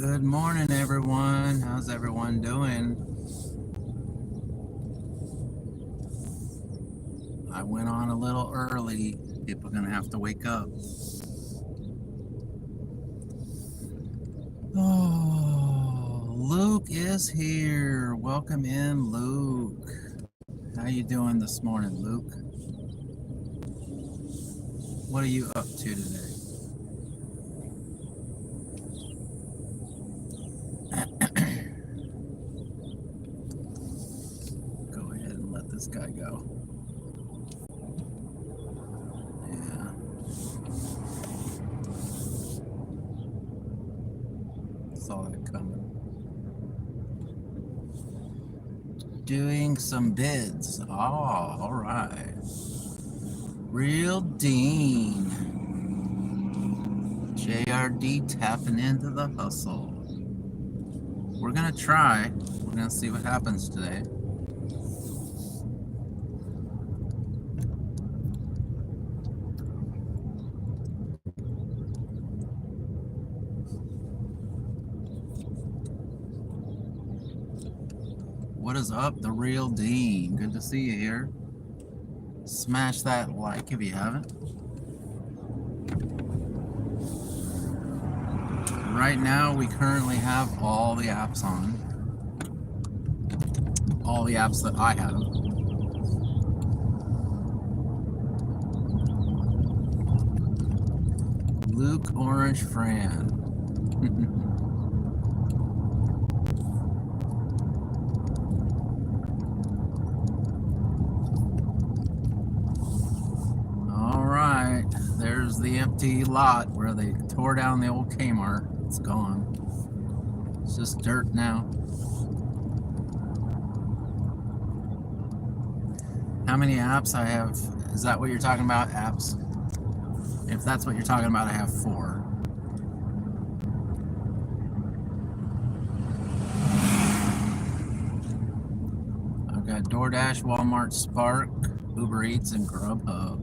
Good morning, everyone. How's everyone doing? I went on a little early. People are going to have to wake up. Oh, Luke is here. Welcome in, Luke. How you doing this morning, Luke? What are you up to today? Go ahead and let this guy go. Yeah. Saw that coming. Doing some bids. Oh, all right. Real Dean. JRD tapping into the hustle. We're gonna try. We're gonna see what happens today. What is up, the Real Dean? Good to see you here. Smash that like if you haven't. Right now, we currently have all the apps on. All the apps that I have. Luke Orange Fran. All right, there's the empty lot where they tore down the old Kmart. It's gone. It's just dirt now. How many apps I have? Is that what you're talking about? Apps? If that's what you're talking about, I have 4. I've got Doordash, Walmart Spark, UberEats, and GrubHub.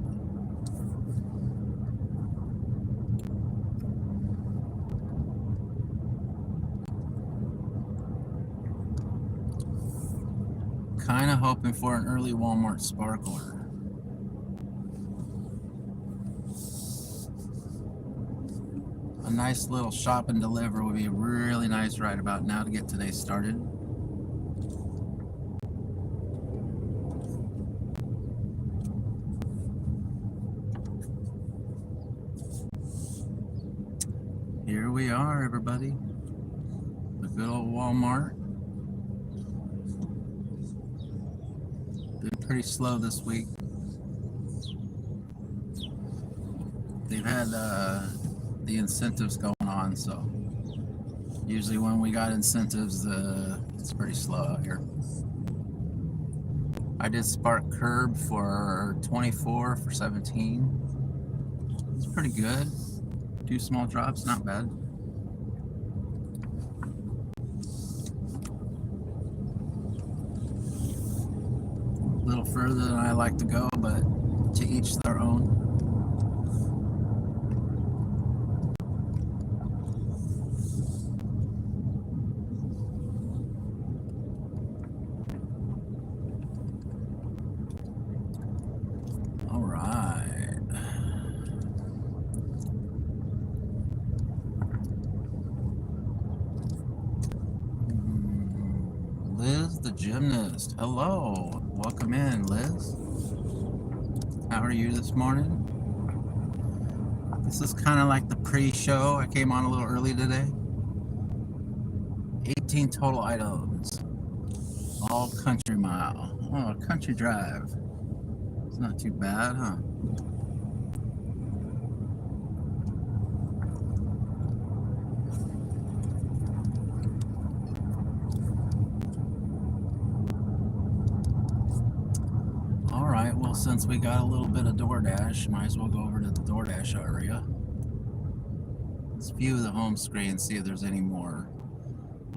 Kind of hoping for an early Walmart Spark order. A nice little shop and deliver would be really nice right about now to get today started. Here we are, everybody. The good old Walmart. Been pretty slow this week. They've had the incentives going on, so usually when we got incentives, it's pretty slow out here. I did Spark Curb for 24 for 17. It's pretty good. 2 small drops, not bad. A little further than I like to go, but to each their own. All right. Liz the gymnast. Hello. Welcome in, Liz. How are you this morning? This is kind of like the pre-show. I came on a little early today. 18 total items. All country mile. Oh, country drive. It's not too bad, huh? Alright, well, since we got a little bit of Doordash, might as well go over to the Doordash area. Let's view the home screen, see if there's any more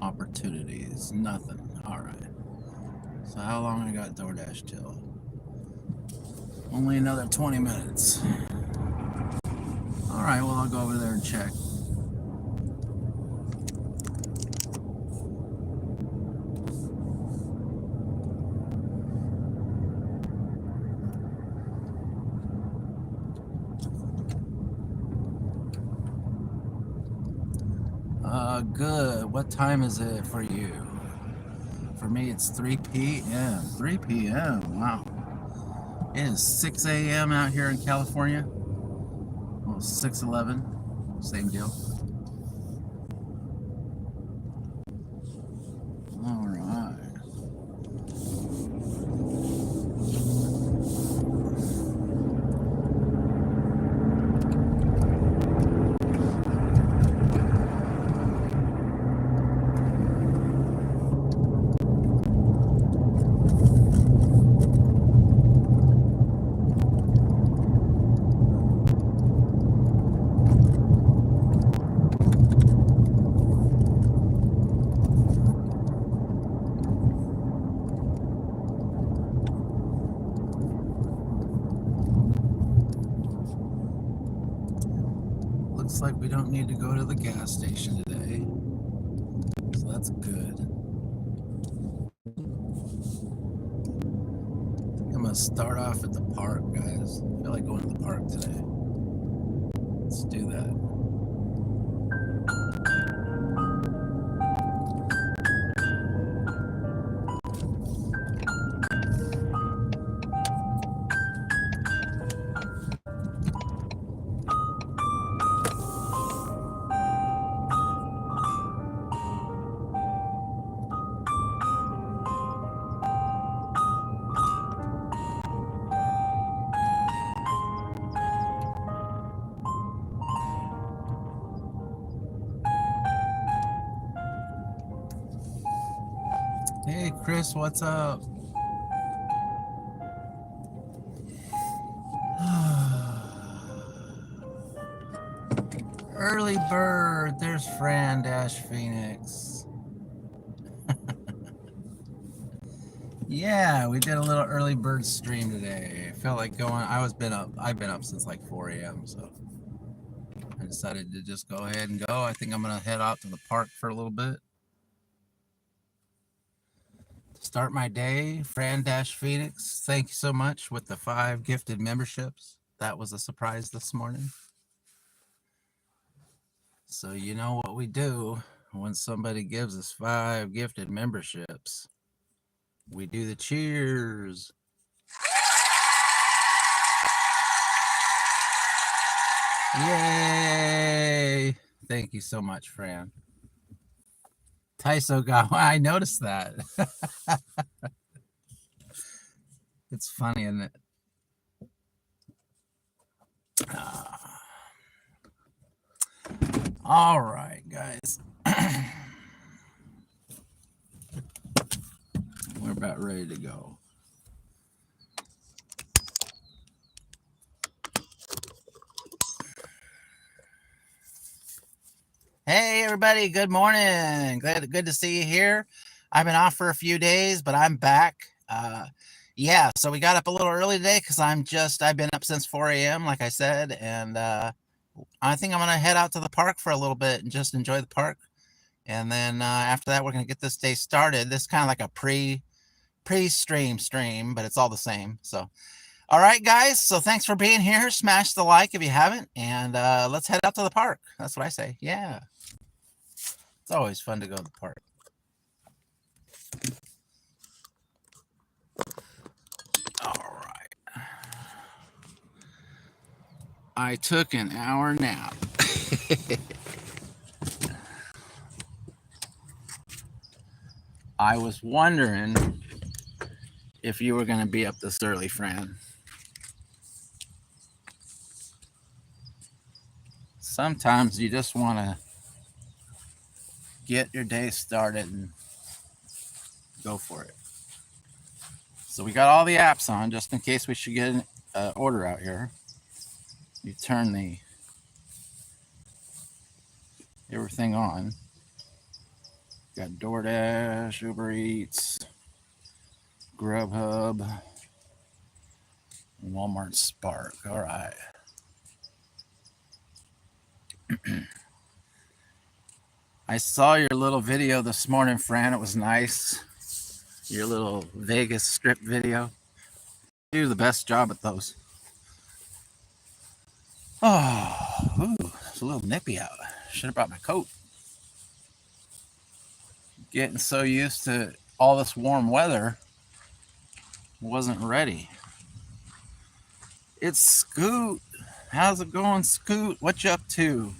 opportunities. Nothing. Alright. So how long I got Doordash till? Only another 20 minutes. Alright, well, I'll go over there and check. Good. What time is it for you? For me, it's 3 p.m. 3 p.m. Wow. It is 6 a.m. out here in California. Well, 6:11. Same deal. All right. Looks like we don't need to go to the gas station today, so that's good. I'm gonna start off at the park, guys. I feel like going to the park today. Let's do that. Hey, Chris, what's up? Early bird. There's Fran-Phoenix. Yeah, we did a little early bird stream today. I felt like going. I've been up since like 4 a.m. So I decided to just go ahead and go. I think I'm gonna head out to the park for a little bit. Start my day. Fran-Phoenix, thank you so much with the 5 gifted memberships. That was a surprise this morning. So you know what we do when somebody gives us 5 gifted memberships. We do the cheers. Yay! Thank you so much, Fran. Taiso got, I noticed that. It's funny, isn't it? All right, guys. We're about ready to go. Hey, everybody. Good morning. Good to see you here. I've been off for a few days, but I'm back. Yeah, so we got up a little early today because I've been up since 4 a.m., like I said, and I think I'm going to head out to the park for a little bit and just enjoy the park. And then after that, we're going to get this day started. This is kind of like a pre-stream, but it's all the same. So, all right, guys. So thanks for being here. Smash the like if you haven't, and let's head out to the park. That's what I say. Yeah. It's always fun to go to the park. All right. I took an hour nap. I was wondering if you were going to be up this early, Fran. Sometimes you just want to get your day started and go for it. So we got all the apps on just in case we should get an order out here. You turn everything on. Got Doordash, UberEats, GrubHub, and Walmart Spark. All right. I saw your little video this morning, Fran. It was nice. Your little Vegas strip video. You do the best job at those. Oh, ooh, it's a little nippy out. Should have brought my coat. Getting so used to all this warm weather, wasn't ready. It's Scoot. How's it going, Scoot? What you up to?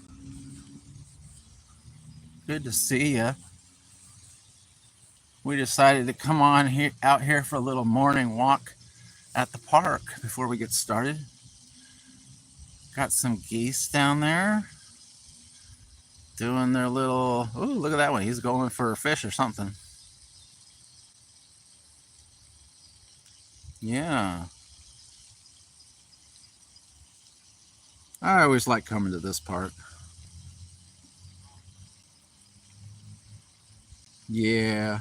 Good to see ya. We decided to come on here, out here for a little morning walk at the park before we get started. Got some geese down there doing their little, ooh, look at that one. He's going for a fish or something. Yeah. I always like coming to this park. Yeah.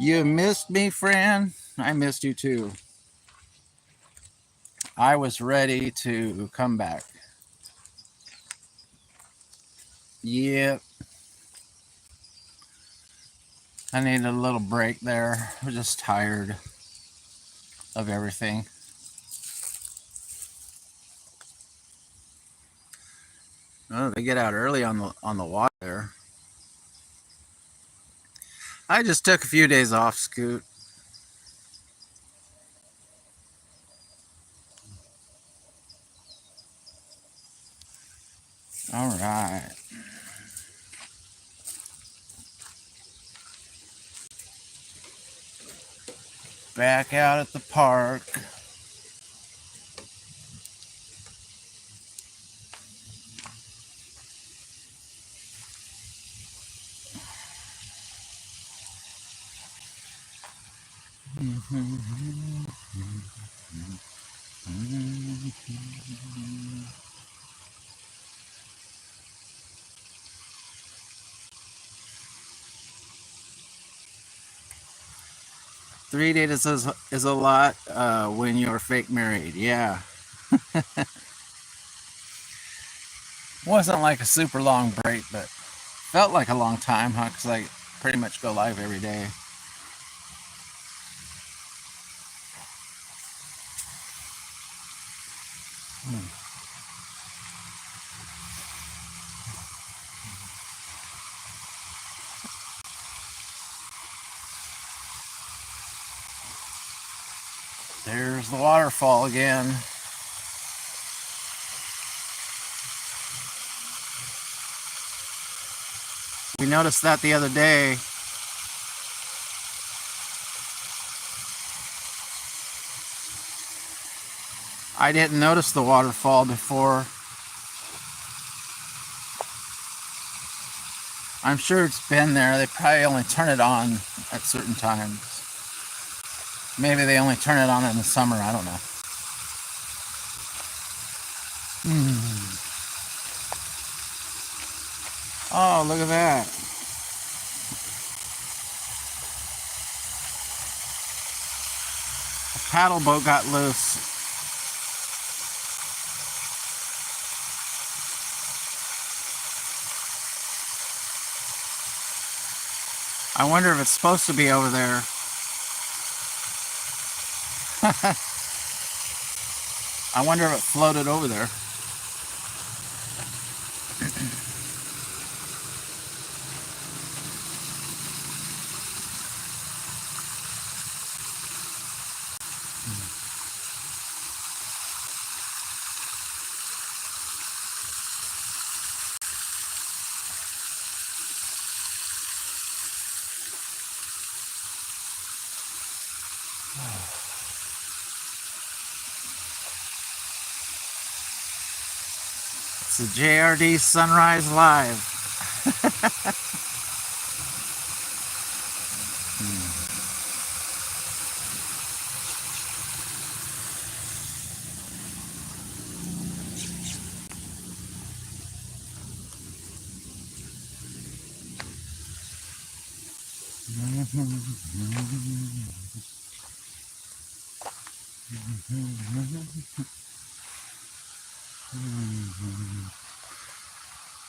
You missed me, friend. I missed you too. I was ready to come back. Yep. I needed a little break there. I was just tired of everything. Oh, they get out early on the water there. I just took a few days off, Scoot. All right. Back out at the park. Mm-hmm. 3 days is a lot when you're fake married. Yeah. Wasn't like a super long break, but felt like a long time, huh? Because I pretty much go live every day. There's the waterfall again. We noticed that the other day. I didn't notice the waterfall before. I'm sure it's been there. They probably only turn it on at certain times. Maybe they only turn it on in the summer. I don't know. Oh, look at that. A paddle boat got loose. I wonder if it's supposed to be over there. I wonder if it floated over there. It's a JRD Sunrise Live.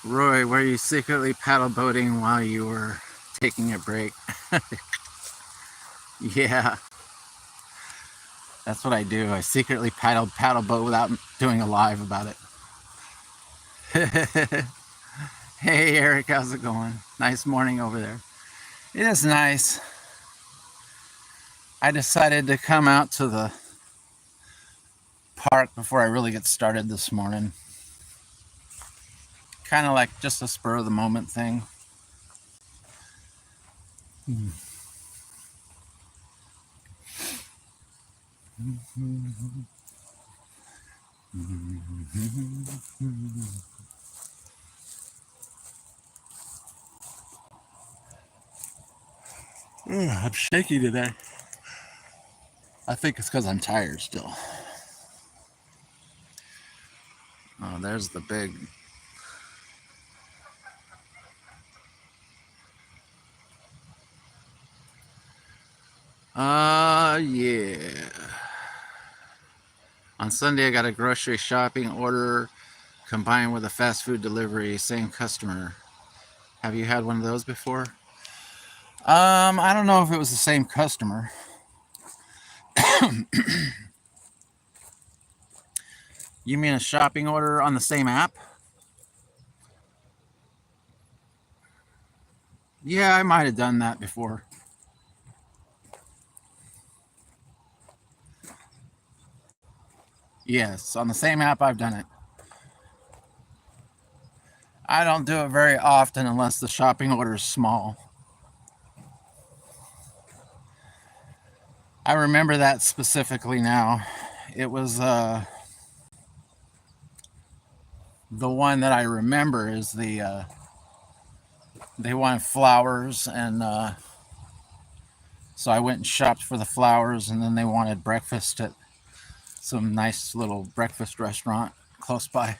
Roy, were you secretly paddle boating while you were taking a break? Yeah, that's what I do. I secretly paddle boat without doing a live about it. Hey Eric, how's it going? Nice morning over there. It is nice. I decided to come out to the park before I really get started this morning. Kind of like just a spur of the moment thing. I'm shaky today. I think it's because I'm tired still. Oh, there's the big... yeah. On Sunday, I got a grocery shopping order combined with a fast food delivery, same customer. Have you had one of those before? I don't know if it was the same customer. You mean a shopping order on the same app? Yeah, I might have done that before. Yes, on the same app I've done it. I don't do it very often unless the shopping order is small. I remember that specifically now. It was the one that I remember is the they wanted flowers, and so I went and shopped for the flowers, and then they wanted breakfast at some nice little breakfast restaurant close by.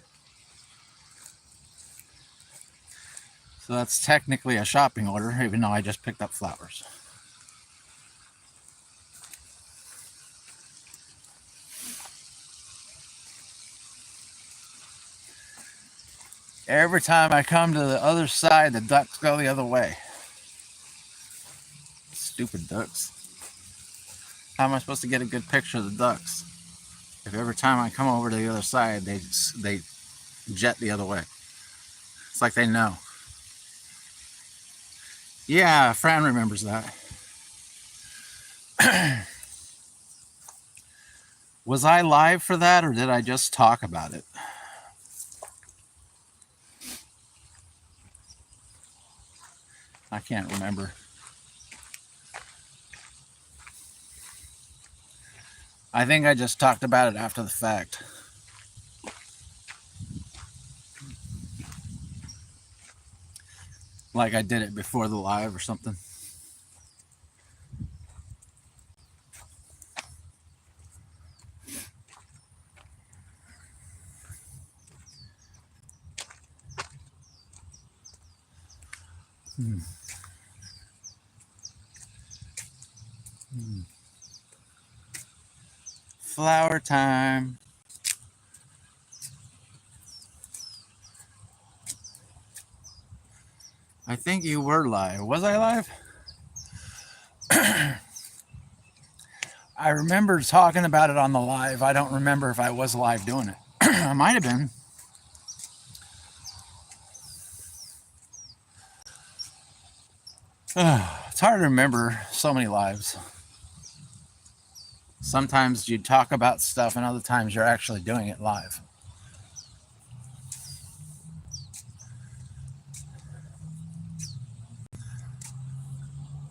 So that's technically a shopping order, even though I just picked up flowers. Every time I come to the other side, the ducks go the other way. Stupid ducks. How am I supposed to get a good picture of the ducks if every time I come over to the other side, they jet the other way? It's like they know. Yeah, Fran remembers that. Was I live for that, or did I just talk about it? I can't remember. I think I just talked about it after the fact. Like I did it before the live or something. Flower time. I think you were live. Was I live? I remember talking about it on the live. I don't remember if I was live doing it. I might have been. It's hard to remember so many lives. Sometimes you talk about stuff and other times you're actually doing it live.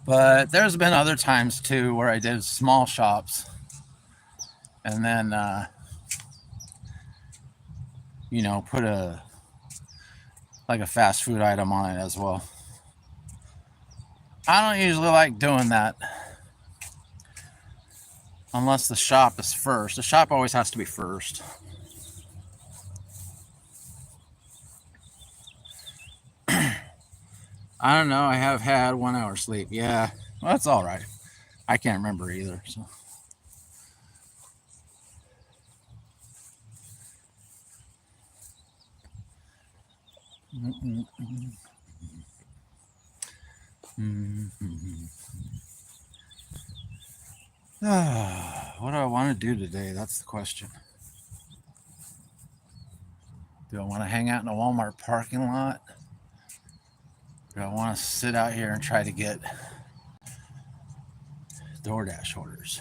But there's been other times too where I did small shops and then, you know, put a like a fast food item on it as well. I don't usually like doing that unless the shop is first. The shop always has to be first. I don't know. I have had 1 hour sleep. Yeah, well, that's all right. I can't remember either. So. What do I want to do today? That's the question. Do I want to hang out in a Walmart parking lot? Do I want to sit out here and try to get Doordash orders?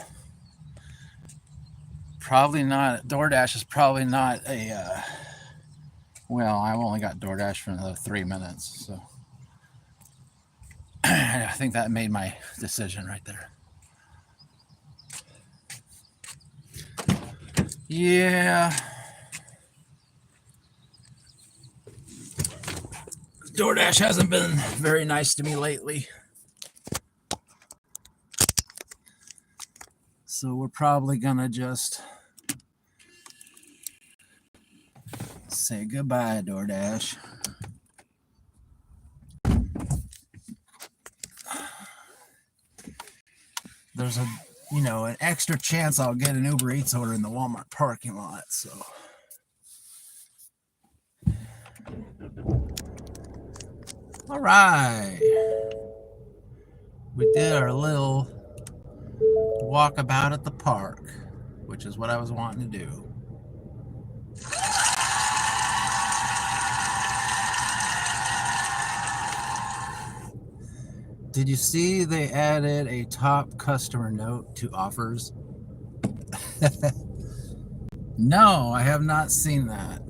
Probably not. DoorDash is probably not a, well, I've only got Doordash for another 3 minutes, so I think that made my decision right there. Yeah. DoorDash hasn't been very nice to me lately. So we're probably gonna just say goodbye, DoorDash. There's a, you know, an extra chance I'll get an UberEats order in the Walmart parking lot, so. All right. We did our little walkabout at the park, which is what I was wanting to do. Did you see they added a top customer note to offers? No, I have not seen that.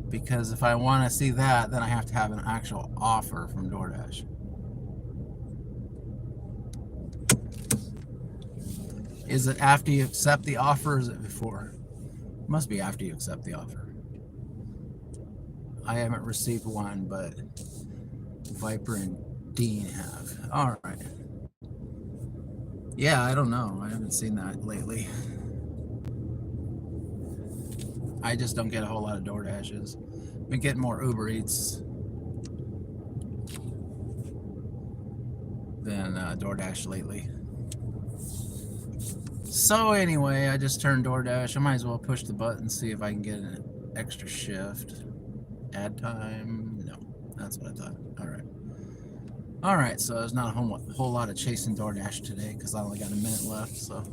Because if I want to see that, then I have to have an actual offer from DoorDash. Is it after you accept the offer, or is it before? It must be after you accept the offer. I haven't received one, but Viper and Dean have. All right. Yeah, I don't know. I haven't seen that lately. I just don't get a whole lot of DoorDashes. Been getting more UberEats than DoorDash lately. So anyway, I just turned DoorDash. I might as well push the button, see if I can get an extra shift. Add time? No, that's what I thought. All right. All right, so there's not a whole lot of chasing DoorDash today because I only got a minute left, so.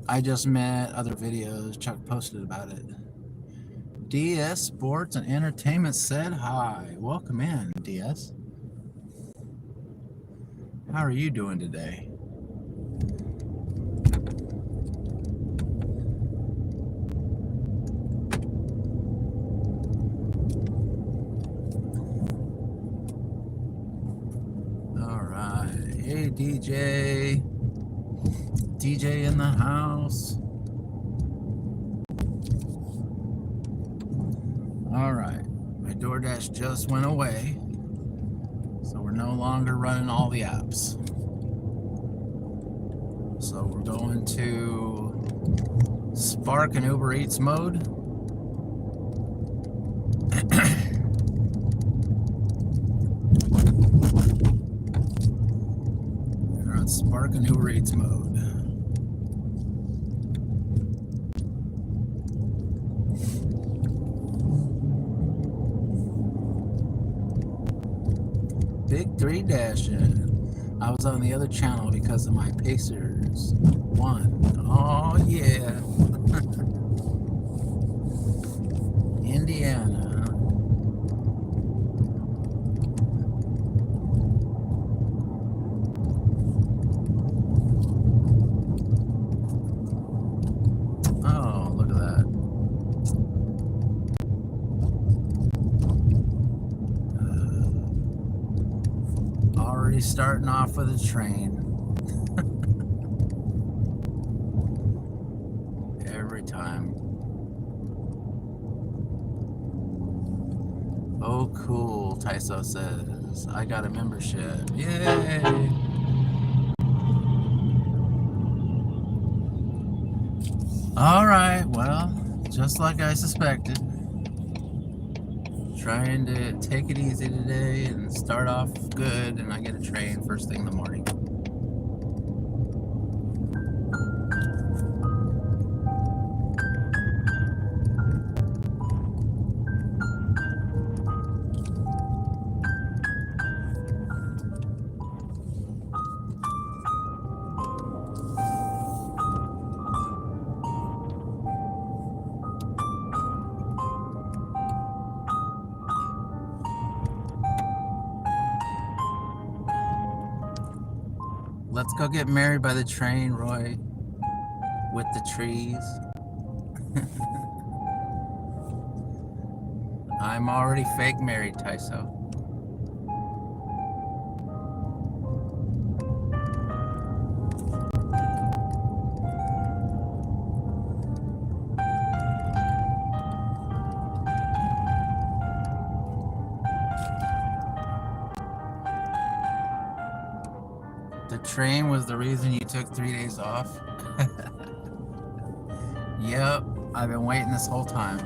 I just met other videos. Chuck posted about it. DS Sports and Entertainment said hi. Welcome in, DS. How are you doing today? All right. Hey, DJ. DJ in the house. All right, my DoorDash just went away, so we're no longer running all the apps. So we're going to Spark and UberEats mode. We're on Spark and UberEats mode. Big 3 dashing. I was on the other channel because of my Pacers won. Oh yeah. Indiana. Oh, look at that. Already starting off with a train. Every time. Cool, Tyso says. I got a membership. Yay! Alright, well, just like I suspected. Trying to take it easy today and start off good, and I get a train first thing in the morning. Let's go get married by the train, Roy, with the trees. I'm already fake married, Tyso. The train was the reason you took 3 days off? Yep, I've been waiting this whole time.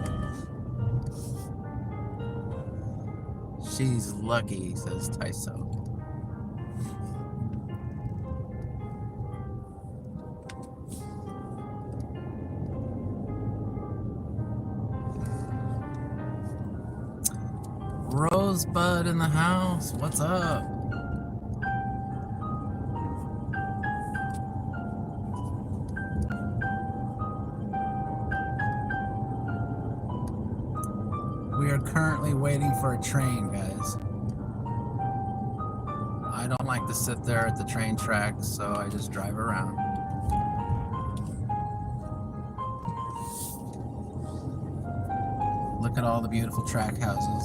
She's lucky, says Tyso. Rosebud in the house, what's up? We are currently waiting for a train, guys. I don't like to sit there at the train tracks, so I just drive around. Look at all the beautiful track houses.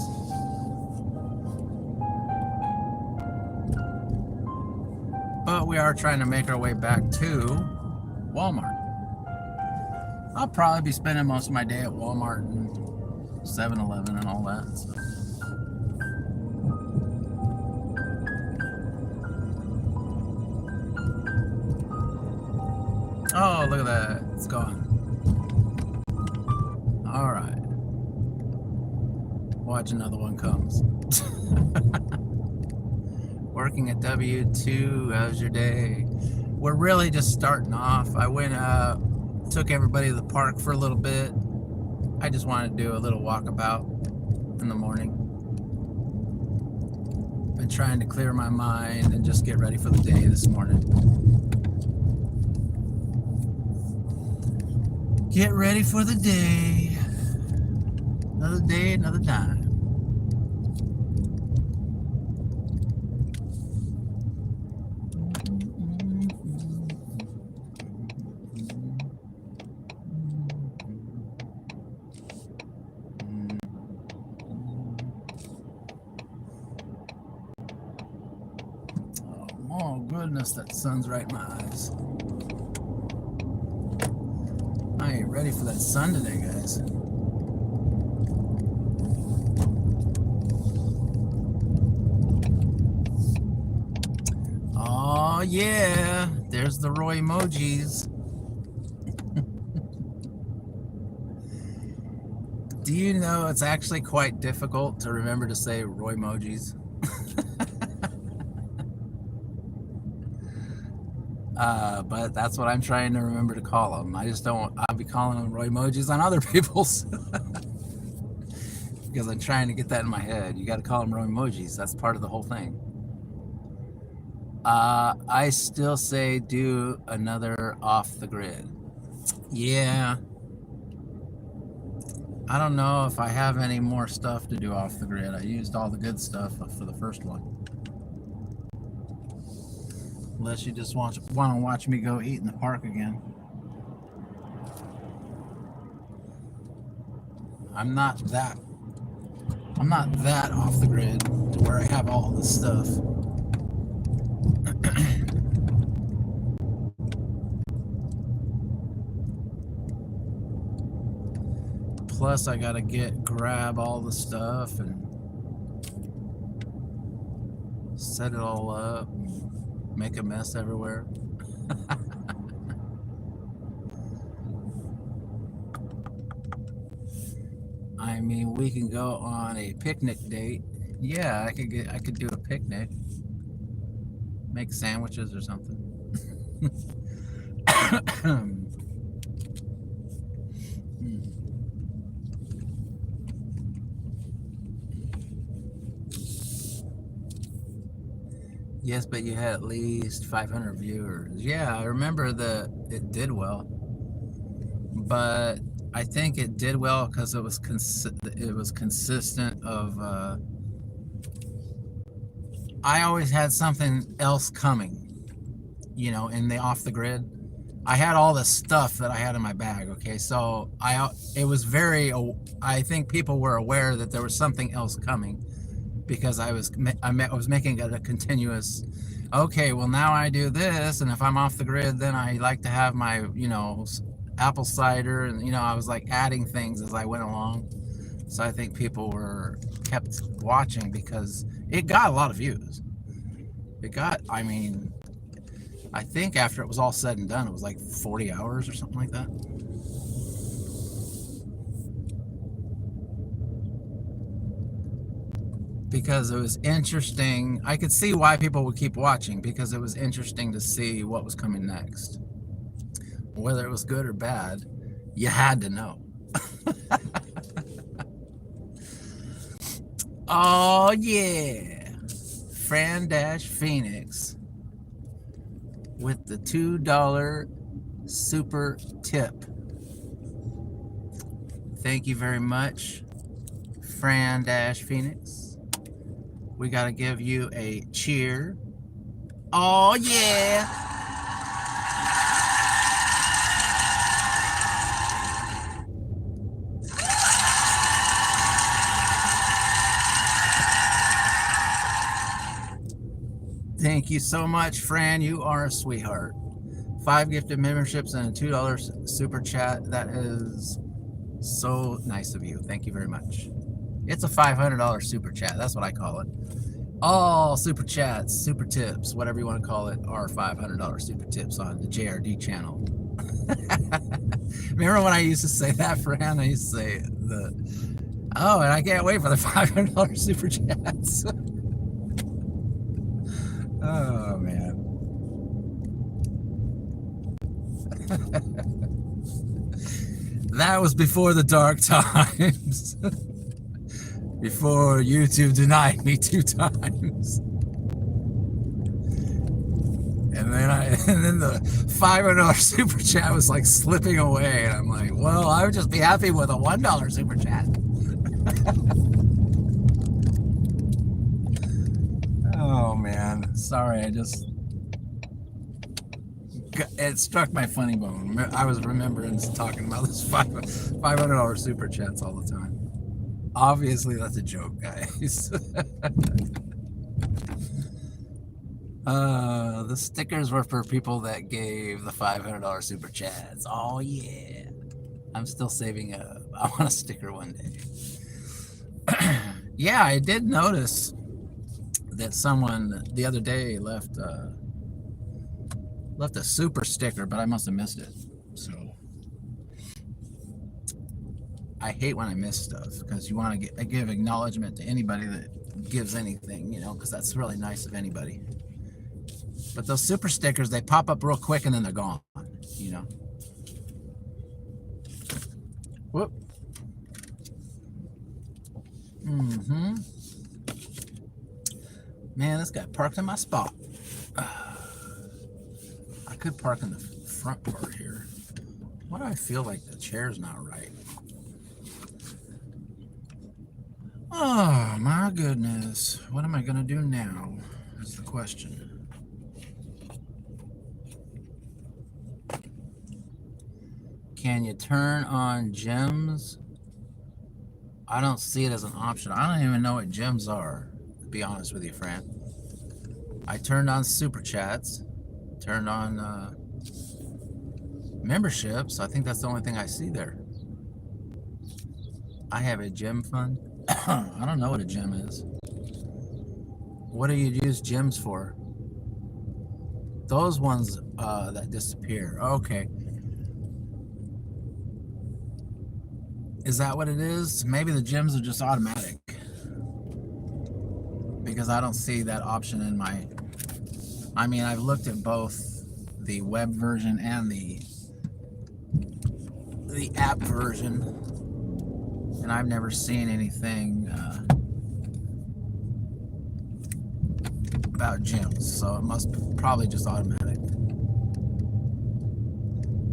But we are trying to make our way back to Walmart. I'll probably be spending most of my day at Walmart and 7-Eleven and all that. So. Oh, look at that. It's gone. All right. Watch another one comes. Working at W2, how's your day? We're really just starting off. I went took everybody to the park for a little bit. I just wanted to do a little walkabout in the morning. Been trying to clear my mind and just get ready for the day this morning. Get ready for the day. Another day, another time. Oh goodness, that sun's right in my eyes. I ain't ready for that sun today, guys. Oh yeah, there's the Roy emojis. Do you know it's actually quite difficult to remember to say Roy emojis? But that's what I'm trying to remember to call them. I just don't, I'll be calling them Roy emojis on other people's. Because I'm trying to get that in my head. You got to call them Roy emojis. That's part of the whole thing. I still say do another off the grid. Yeah. I don't know if I have any more stuff to do off the grid. I used all the good stuff for the first one. Unless you just want to watch me go eat in the park again. I'm not that off the grid to where I have all this stuff. Plus I gotta grab all the stuff and set it all up, make a mess everywhere. I mean, we can go on a picnic date. Yeah, I could do a picnic. Make sandwiches or something. Yes, but you had at least 500 viewers. Yeah, I remember that it did well, but I think it did well because it was consistent of. I always had something else coming, you know, in the off the grid. I had all the stuff that I had in my bag. Okay, so it was very. I think people were aware that there was something else coming, because I was making it a continuous. Okay, well now I do this, and if I'm off the grid, then I like to have my, you know, apple cider, and you know, I was like adding things as I went along. So I think people kept watching because it got a lot of views. It got, I mean, I think after it was all said and done, it was like 40 hours or something like that. Because it was interesting. I could see why people would keep watching, because it was interesting to see what was coming next. Whether it was good or bad, you had to know. Oh yeah, Fran-Phoenix with the $2 super tip. Thank you very much, Fran-Phoenix. We gotta give you a cheer. Oh yeah. Thank you so much, Fran. You are a sweetheart. 5 gifted memberships and a $2 super chat. That is so nice of you. Thank you very much. It's a $500 super chat. That's what I call it. All super chats, super tips, whatever you want to call it, are $500 super tips on the JRD channel. Remember when I used to say that, Fran? I used to say oh, and I can't wait for the $500 super chats. Oh, man. That was before the dark times. Before YouTube denied me 2 times. And then the $500 super chat was like slipping away. And I'm like, well, I would just be happy with a $1 super chat. Oh, man. Sorry, it struck my funny bone. I was remembering talking about this $500 super chats all the time. Obviously, that's a joke, guys. The stickers were for people that gave the $500 super chats. Oh, yeah. I'm still saving up. I want a sticker one day. Yeah, I did notice that someone the other day left a super sticker, but I must have missed it. So I hate when I miss stuff, because you want to give acknowledgement to anybody that gives anything, you know, because that's really nice of anybody. But those super stickers, they pop up real quick and then they're gone, you know. Whoop. Mm-hmm. Man, this guy parked in my spot. I could park in the front part here. Why do I feel like the chair's not right? Oh, my goodness. What am I going to do now? That's the question. Can you turn on gems? I don't see it as an option. I don't even know what gems are, to be honest with you, Fran. I turned on super chats, turned on memberships. I think that's the only thing I see there. I have a gem fund. I don't know what a gem is. What do you use gems for? Those ones that disappear. Okay. Is that what it is? Maybe the gems are just automatic. Because I don't see that option in my... I mean, I've looked at both the web version and the app version, and I've never seen anything about gems, so it must be probably just automatic.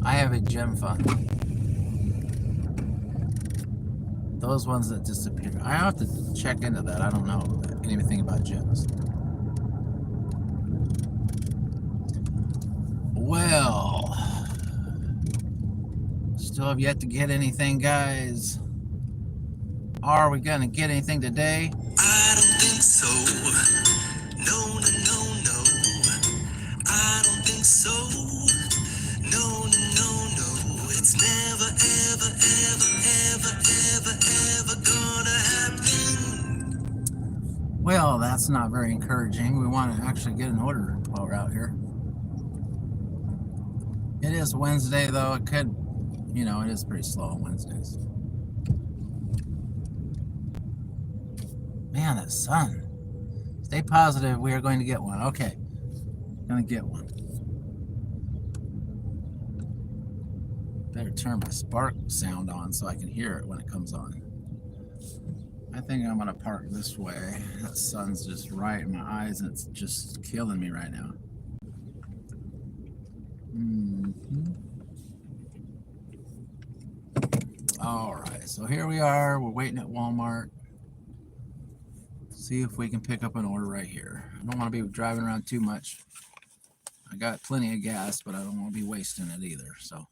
I have a gem fund. Those ones that disappear. I have to check into that. I don't know anything about gems. Well, still have yet to get anything, guys. Are we gonna get anything today? I don't think so. No, no, no, no. I don't think so. No, no, no, no. It's never, ever, ever, ever, ever, ever gonna happen. Well, that's not very encouraging. We want to actually get an order while we're out here. It is Wednesday, though. It could, you know, it is pretty slow on Wednesdays. Man, that sun. Stay positive. We are going to get one. Okay. Going to get one. Better turn my Spark sound on so I can hear it when it comes on. I think I'm going to park this way. That sun's just right in my eyes and it's just killing me right now. All right, so here we are. We're waiting at Walmart. See if we can pick up an order right here. I don't want to be driving around too much. I got plenty of gas, but I don't want to be wasting it either. So.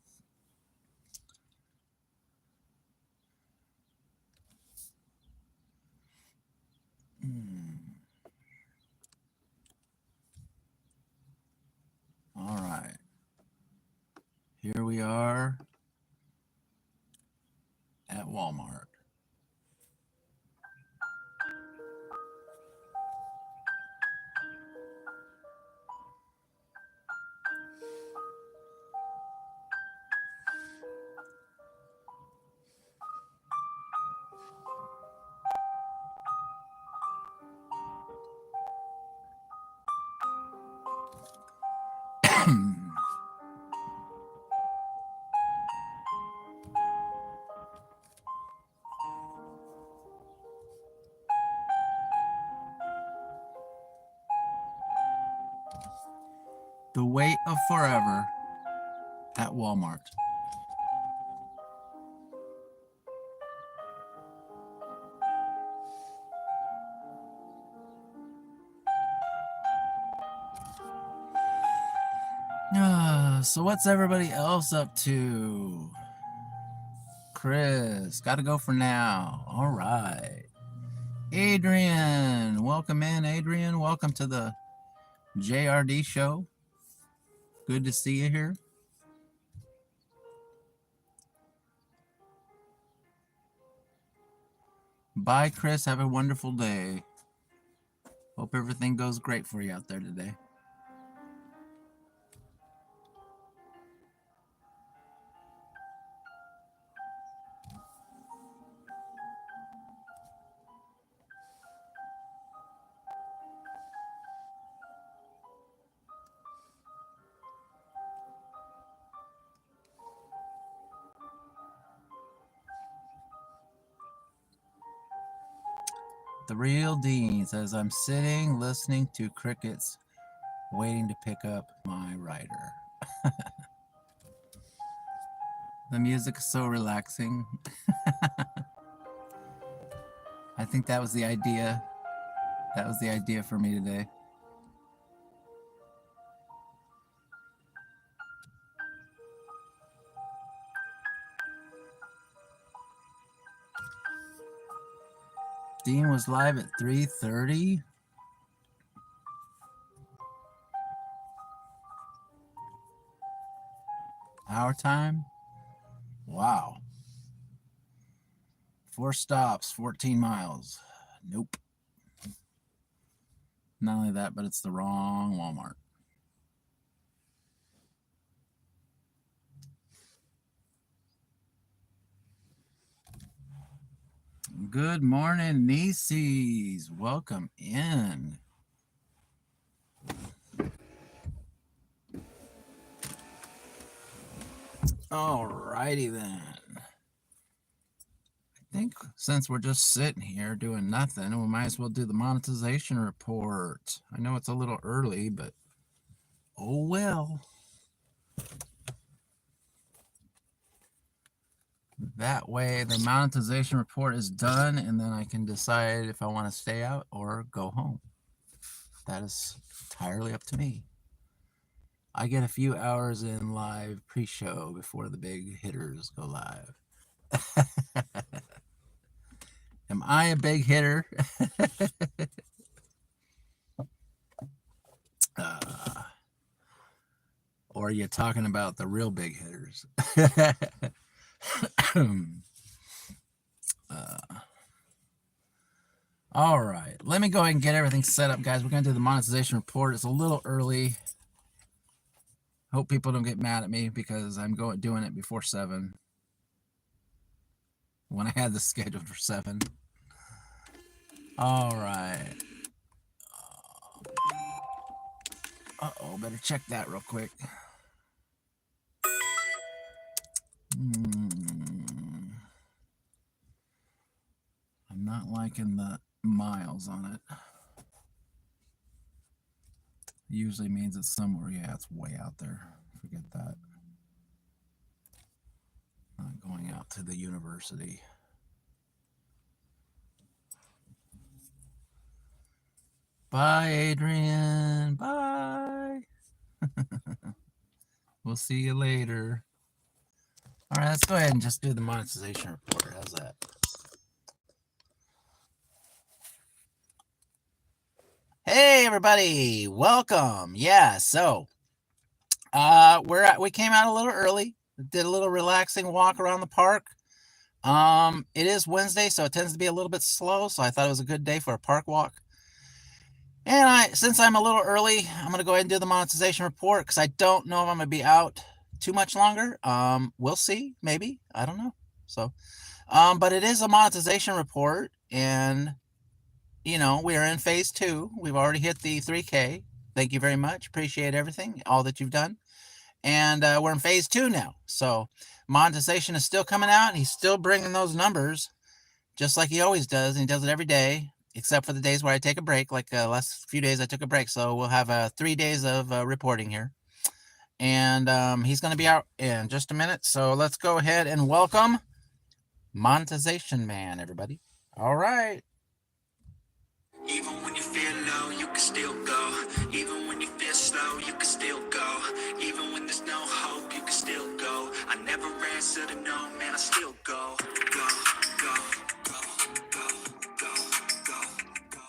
All right. Here we are at Walmart. The wait of forever at Walmart. So what's everybody else up to? Chris, gotta go for now. All right. Adrian, welcome in, Adrian. Welcome to the JRD show. Good to see you here. Bye, Chris. Have a wonderful day. Hope everything goes great for you out there today. The Real Dean says, I'm sitting listening to crickets, waiting to pick up my rider. The music is so relaxing. I think that was the idea. That was the idea for me today. Dean was live at 3:30. Our time? Wow. 4 stops, 14 miles. Nope. Not only that, but it's the wrong Walmart. Good morning, nieces. Welcome in. All righty then. I think since we're just sitting here doing nothing, we might as well do the monetization report. I know it's a little early, but oh well. That way the monetization report is done, and then I can decide if I want to stay out or go home. That is entirely up to me. I get a few hours in live pre-show before the big hitters go live. Am I a big hitter? Or are you talking about the real big hitters? All right, let me go ahead and get everything set up, guys. We're going to do the monetization report. It's a little early. Hope people don't get mad at me because I'm doing it before 7 when I had this scheduled for 7. All right. Uh-oh, better check that real quick. I'm not liking the miles on it. Usually means it's somewhere. Yeah, it's way out there. Forget that. Not going out to the university. Bye, Adrian. Bye. We'll see you later. All right, let's go ahead and just do the monetization report. How's that? Hey, everybody. Welcome. Yeah, so we came out a little early. Did a little relaxing walk around the park. It is Wednesday, so it tends to be a little bit slow, so I thought it was a good day for a park walk. And since I'm a little early, I'm going to go ahead and do the monetization report because I don't know if I'm going to be out too much longer. We'll see, maybe. I don't know. So, but it is a monetization report, and, you know, we are in phase 2. We've already hit the 3K. Thank you very much. Appreciate everything, all that you've done. And we're in phase 2 now. So monetization is still coming out. He's still bringing those numbers just like he always does. And he does it every day, except for the days where I take a break. Like last few days I took a break. So we'll have 3 days of reporting here. And he's going to be out in just a minute. So let's go ahead and welcome Monetization Man, everybody. All right. Even when you feel low, you can still go. Even when you feel slow, you can still go. Even when there's no hope, you can still go. I never answer to no, man, I still go. Go, go, go, go, go, go, go.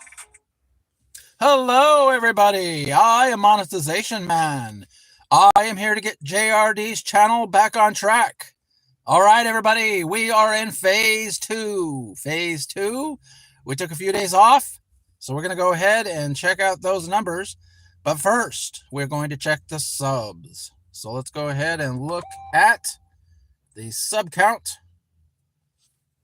Hello, everybody. I am Monetization Man. I am here to get JRD's channel back on track. All right, everybody, we are in phase 2. Phase 2, we took a few days off. So we're going to go ahead and check out those numbers. But first, we're going to check the subs. So let's go ahead and look at the sub count.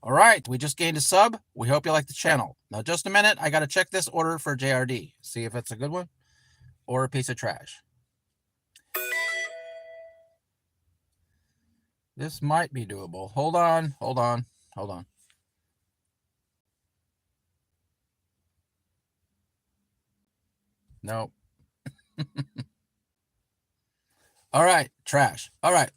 All right, we just gained a sub. We hope you like the channel. Now, just a minute. I got to check this order for JRD. See if it's a good one or a piece of trash. This might be doable. Hold on. Nope. All right, trash. All right.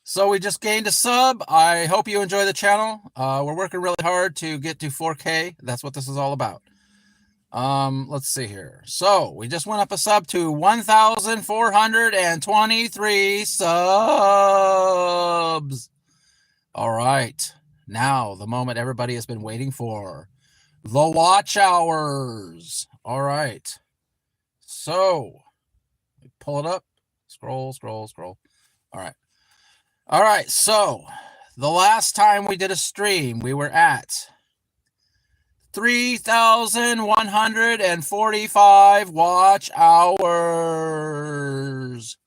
So we just gained a sub. I hope you enjoy the channel. We're working really hard to get to 4K. That's what this is all about. Let's see here. So we just went up a sub to 1,423 subs. All right. Now the moment everybody has been waiting for. The watch hours. All right. So pull it up. Scroll. All right. All right. So the last time we did a stream, we were at 3,145 watch hours.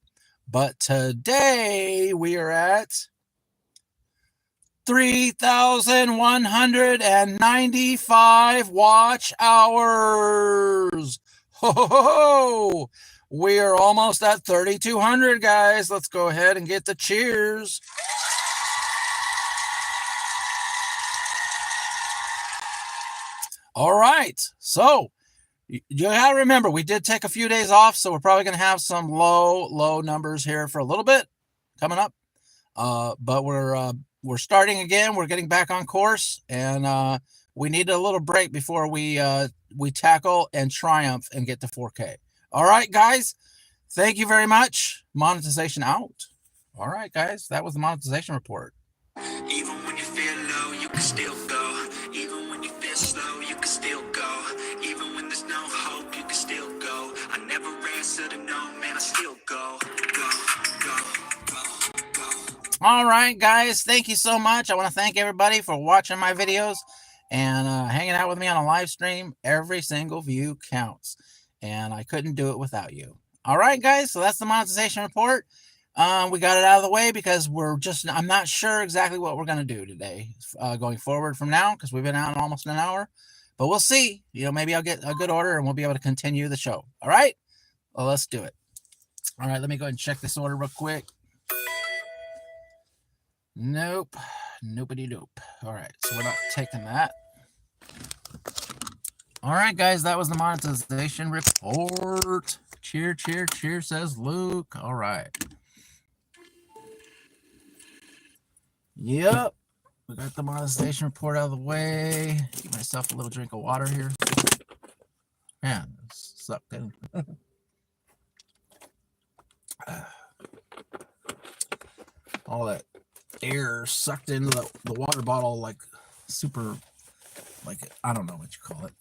But today we are at 3,195 watch hours. Ho, ho, ho, ho. We are almost at 3,200, guys. Let's go ahead and get the cheers. All right. So you gotta remember, we did take a few days off, so we're probably gonna have some low numbers here for a little bit coming up. But we're starting again. We're getting back on course, and we need a little break before we tackle and triumph and get to 4K. All right, guys. Thank you very much. Monetization out. All right, guys. That was the monetization report. Even when you feel low, you can still go. Even when you feel slow, you can still go. Even when there's no hope, you can still go. I never answer to no, man, I still go. Go. All right, guys. Thank you so much. I want to thank everybody for watching my videos and hanging out with me on a live stream. Every single view counts, and I couldn't do it without you. All right, guys. So that's the monetization report. We got it out of the way because I'm not sure exactly what we're going to do today going forward from now, because we've been out almost an hour, but we'll see. Maybe I'll get a good order and we'll be able to continue the show. All right. Well, let's do it. All right. Let me go ahead and check this order real quick. Nope. Nobody dope. All right. So we're not taking that. All right, guys. That was the monetization report. Cheer, cheer, cheer, says Luke. All right. Yep. We got the monetization report out of the way. Give myself a little drink of water here. Man, this sucked in. All that air sucked into the water bottle like super, like, I don't know what you call it.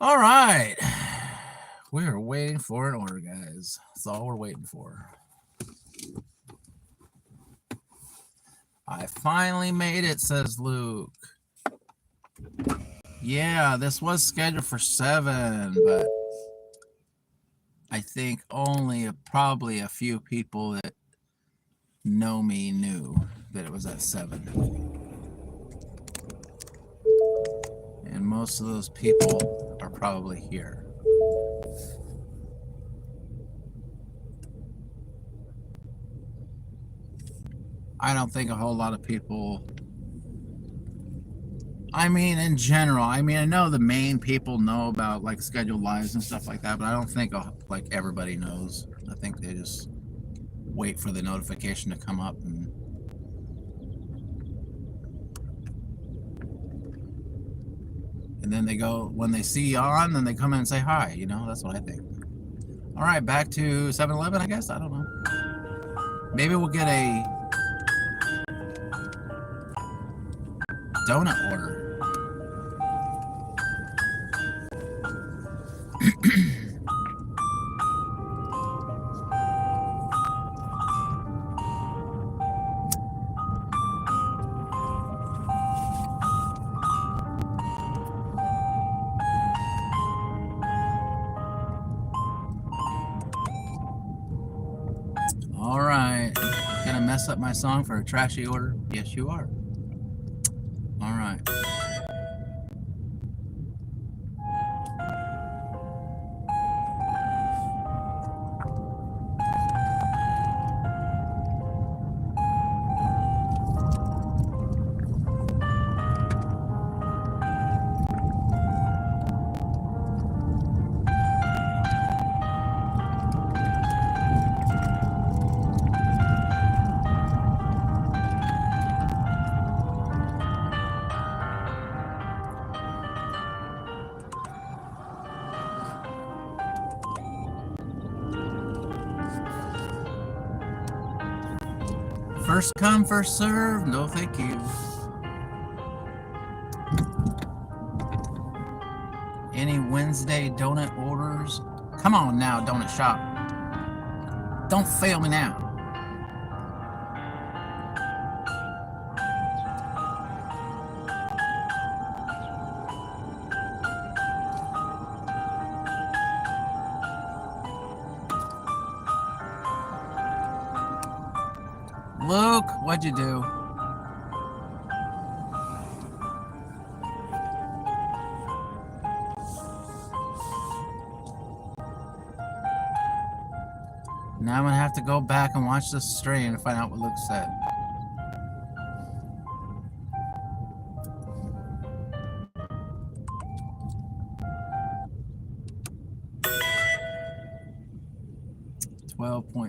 All right. We are waiting for an order, guys. That's all we're waiting for. I finally made it, says Luke. Yeah, this was scheduled for 7, but I think only probably a few people that know me knew that it was at 7. And most of those people are probably here. I don't think a whole lot of people, I mean, in general, I know the main people know about like scheduled lives and stuff like that, but I don't think like everybody knows. I think they just wait for the notification to come up, and then they go, when they see you on, then they come in and say hi, that's what I think. All right, back to 7-Eleven, I guess. I don't know. Maybe we'll get a donut order. All right. Gonna mess up my song for a trashy order? Yes, you are. All right. First come, first serve. No, thank you. Any Wednesday donut orders? Come on now, donut shop. Don't fail me now. Luke, what'd you do? Now I'm gonna have to go back and watch the stream to find out what Luke said.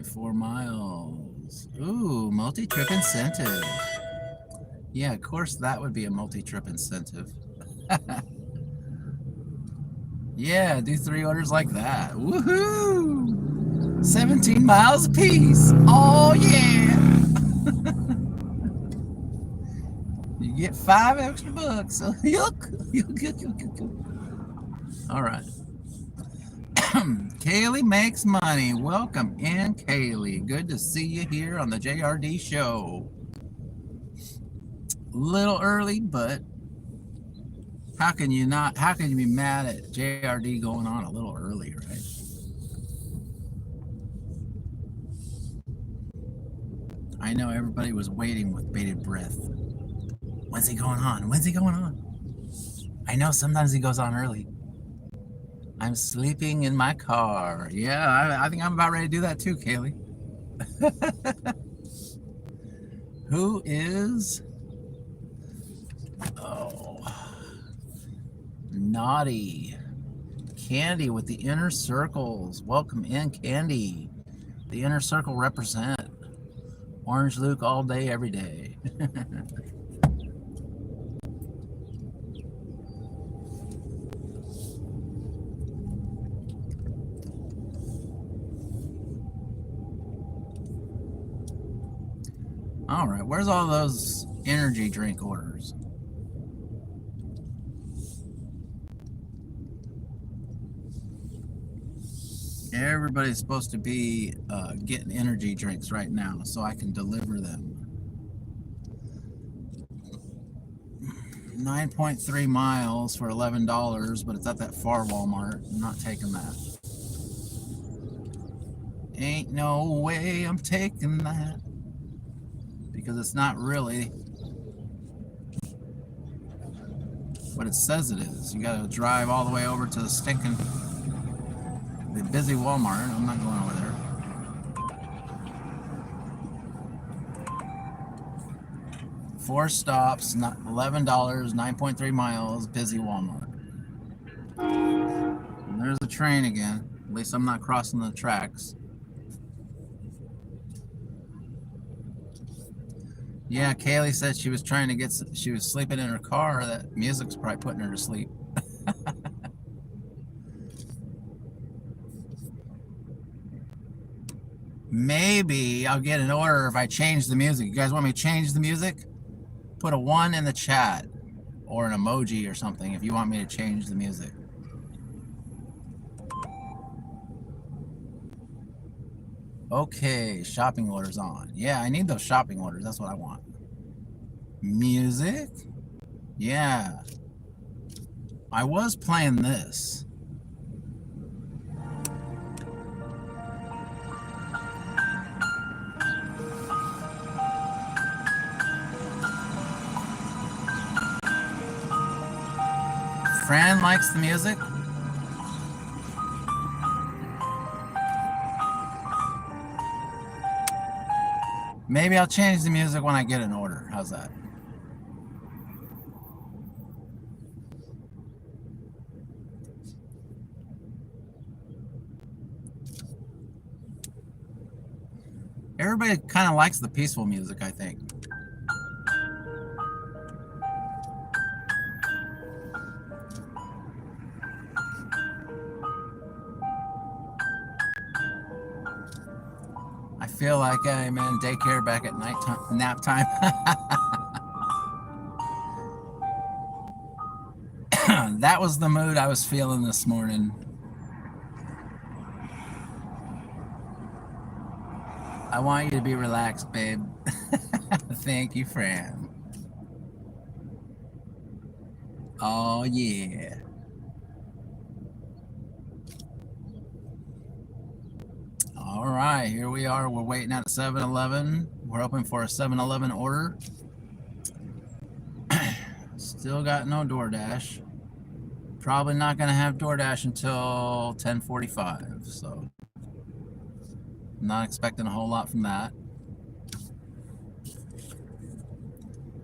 .4 miles. Ooh, multi-trip incentive. Yeah, of course that would be a multi-trip incentive. Yeah, do 3 orders like that. Woohoo! 17 miles apiece. Oh yeah! You get 5 extra bucks. All right. Kaylee makes money. Welcome in, Kaylee. Good to see you here on the JRD show. A little early, but how can you be mad at JRD going on a little early, right? I know everybody was waiting with bated breath. When's he going on? When's he going on? I know sometimes he goes on early. I'm sleeping in my car. Yeah, I think I'm about ready to do that too, Kaylee. Who is... Oh... Naughty. Candy with the inner circles. Welcome in, Candy. The inner circle represent. Orange Luke all day, every day. All right, where's all those energy drink orders? Everybody's supposed to be getting energy drinks right now so I can deliver them. 9.3 miles for $11, but it's at that far Walmart. I'm not taking that. Ain't no way I'm taking that. Because it's not really what it says it is. You gotta drive all the way over to the stinking, the busy Walmart. I'm not going over there. Four stops, $11, 9.3 miles, busy Walmart. And there's the train again. At least I'm not crossing the tracks. Yeah, Kaylee said she was trying to get, she was sleeping in her car. That music's probably putting her to sleep. Maybe I'll get an order if I change the music. You guys want me to change the music? Put a 1 in the chat or an emoji or something if you want me to change the music. Okay, shopping orders on. Yeah, I need those shopping orders. That's what I want. Music? Yeah. I was playing this. Fran likes the music. Maybe I'll change the music when I get an order. How's that? Everybody kind of likes the peaceful music, I think. I feel like I'm in daycare back at night time, nap time. That was the mood I was feeling this morning. I want you to be relaxed, babe. Thank you, Fran. Oh, yeah. All right, here we are. We're waiting at 7-Eleven. We're hoping for a 7-Eleven order. Still got no DoorDash. Probably not going to have DoorDash until 10:45. So not expecting a whole lot from that.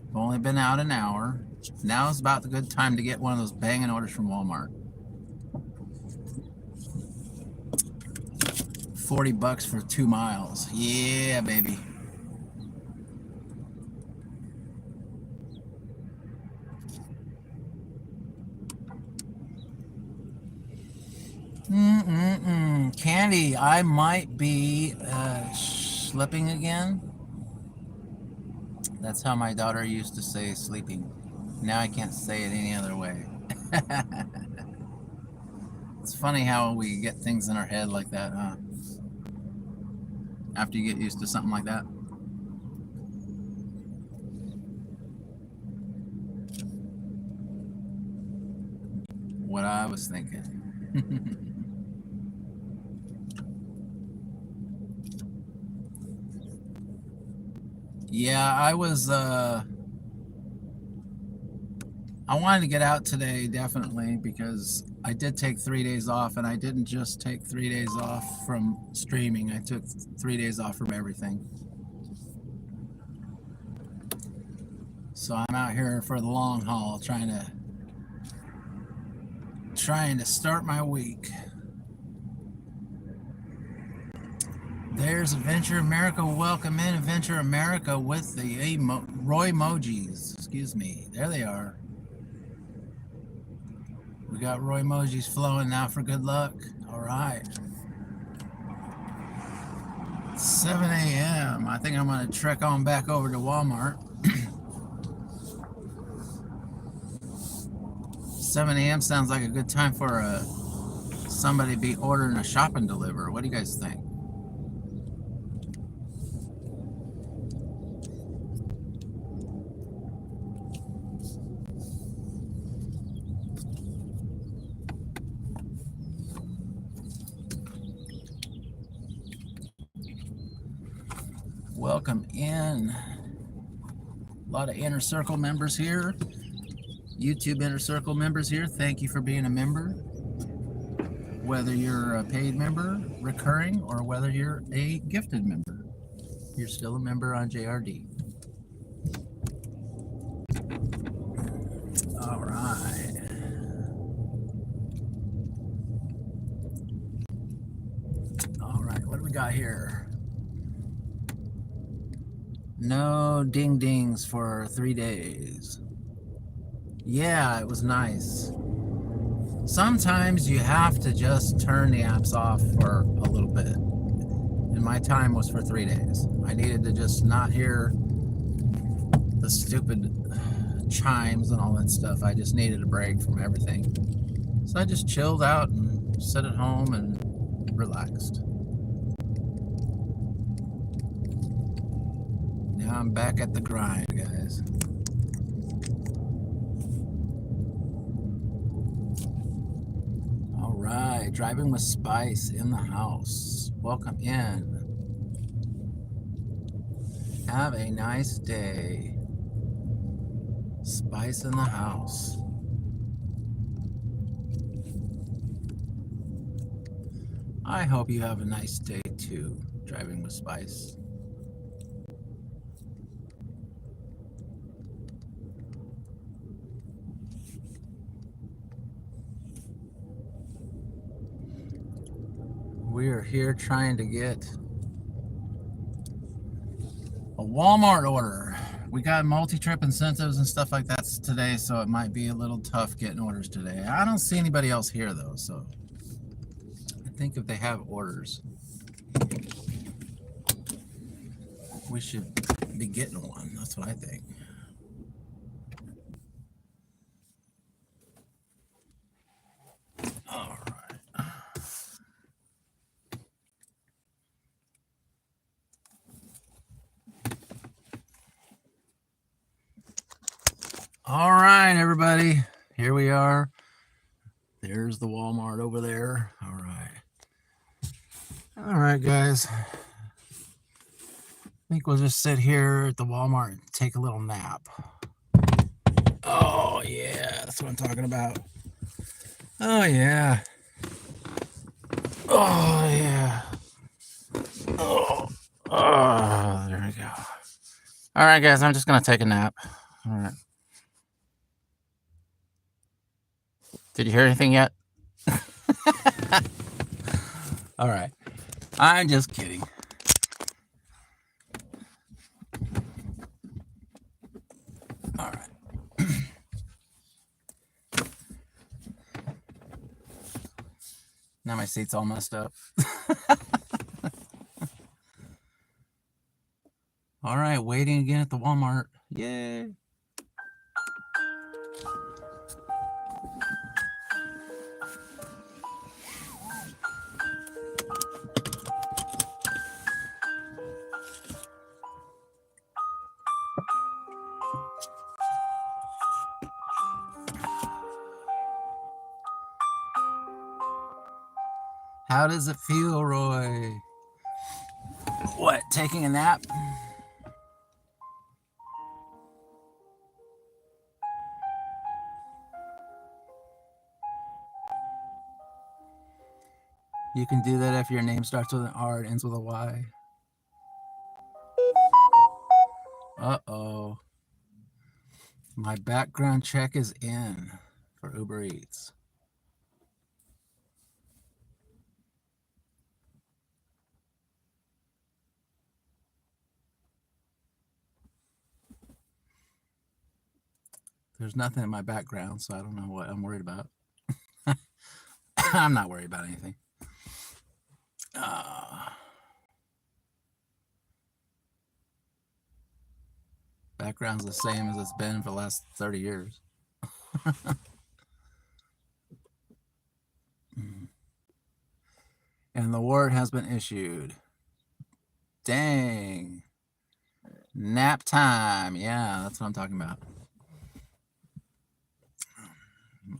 I've only been out an hour. Now is about the good time to get one of those banging orders from Walmart. $40 for 2 miles. Yeah, baby. Candy, I might be slipping again. That's how my daughter used to say sleeping. Now I can't say it any other way. It's funny how we get things in our head like that, huh? After you get used to something like that. What I was thinking. Yeah, I wanted to get out today, definitely, because I did take 3 days off, and I didn't just take 3 days off from streaming. I took 3 days off from everything. So I'm out here for the long haul, trying to start my week. There's Adventure America. Welcome in, Adventure America, with the Roy emojis. Excuse me. There they are. We got Roy emojis flowing now for good luck. All right. 7 a.m. I think I'm going to trek on back over to Walmart. 7 a.m. sounds like a good time for somebody to be ordering a shop and deliver. What do you guys think? Welcome in. A lot of Inner Circle members here. YouTube Inner Circle members here. Thank you for being a member. Whether you're a paid member, recurring, or whether you're a gifted member, you're still a member on JRD. All right. All right, what do we got here? No ding dings for 3 days. Yeah, it was nice. Sometimes you have to just turn the apps off for a little bit. And my time was for 3 days. I needed to just not hear the stupid chimes and all that stuff. I just needed a break from everything. So I just chilled out and sat at home and relaxed. Now I'm back at the grind, guys. All right, driving with Spice in the house. Welcome in. Have a nice day. Spice in the house. I hope you have a nice day too, driving with Spice. We are here trying to get a Walmart order. We got multi-trip incentives and stuff like that today, so it might be a little tough getting orders today. I don't see anybody else here though, so I think if they have orders, we should be getting one. That's what I think. All right. All right, everybody. Here we are. There's the Walmart over there. All right. All right, guys. think we'll just sit here at the Walmart and take a little nap. Oh, yeah, that's what I'm talking about. Oh, yeah. Oh, yeah. Oh, there we go. All right, guys, I'm just going to take a nap. All right. Did you hear anything yet? All right. I'm just kidding. All right. Now my seat's all messed up. All right, waiting again at the Walmart. Yay. How does it feel, Roy? What, taking a nap? You can do that if your name starts with an R and ends with a Y. Uh-oh. My background check is in for UberEats. There's nothing in my background, so I don't know what I'm worried about. I'm not worried about anything. Background's the same as it's been for the last 30 years. And the warrant has been issued. Dang. Nap time. Yeah, that's what I'm talking about.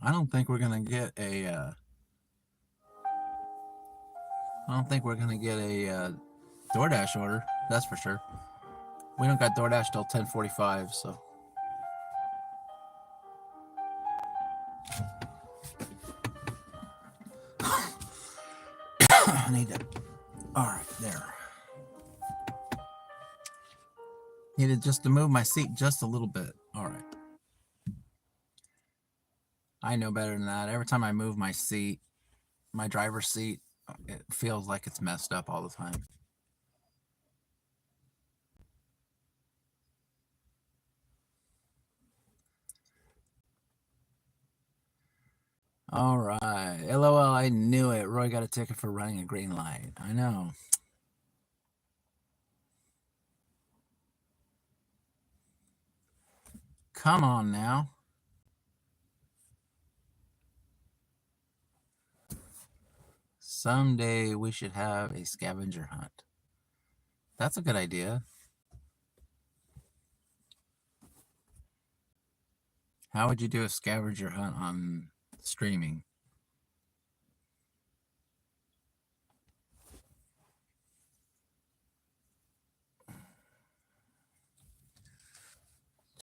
I don't think we're going to get a... I don't think we're going to get a DoorDash order. That's for sure. We don't got DoorDash till 10:45, so... I need to... All right, there. Needed just to move my seat just a little bit. All right. I know better than that. Every time I move my seat, my driver's seat, it feels like it's messed up all the time. All right. LOL, I knew it. Roy got a ticket for running a green light. I know. Come on now. Someday we should have a scavenger hunt. That's a good idea. How would you do a scavenger hunt on streaming?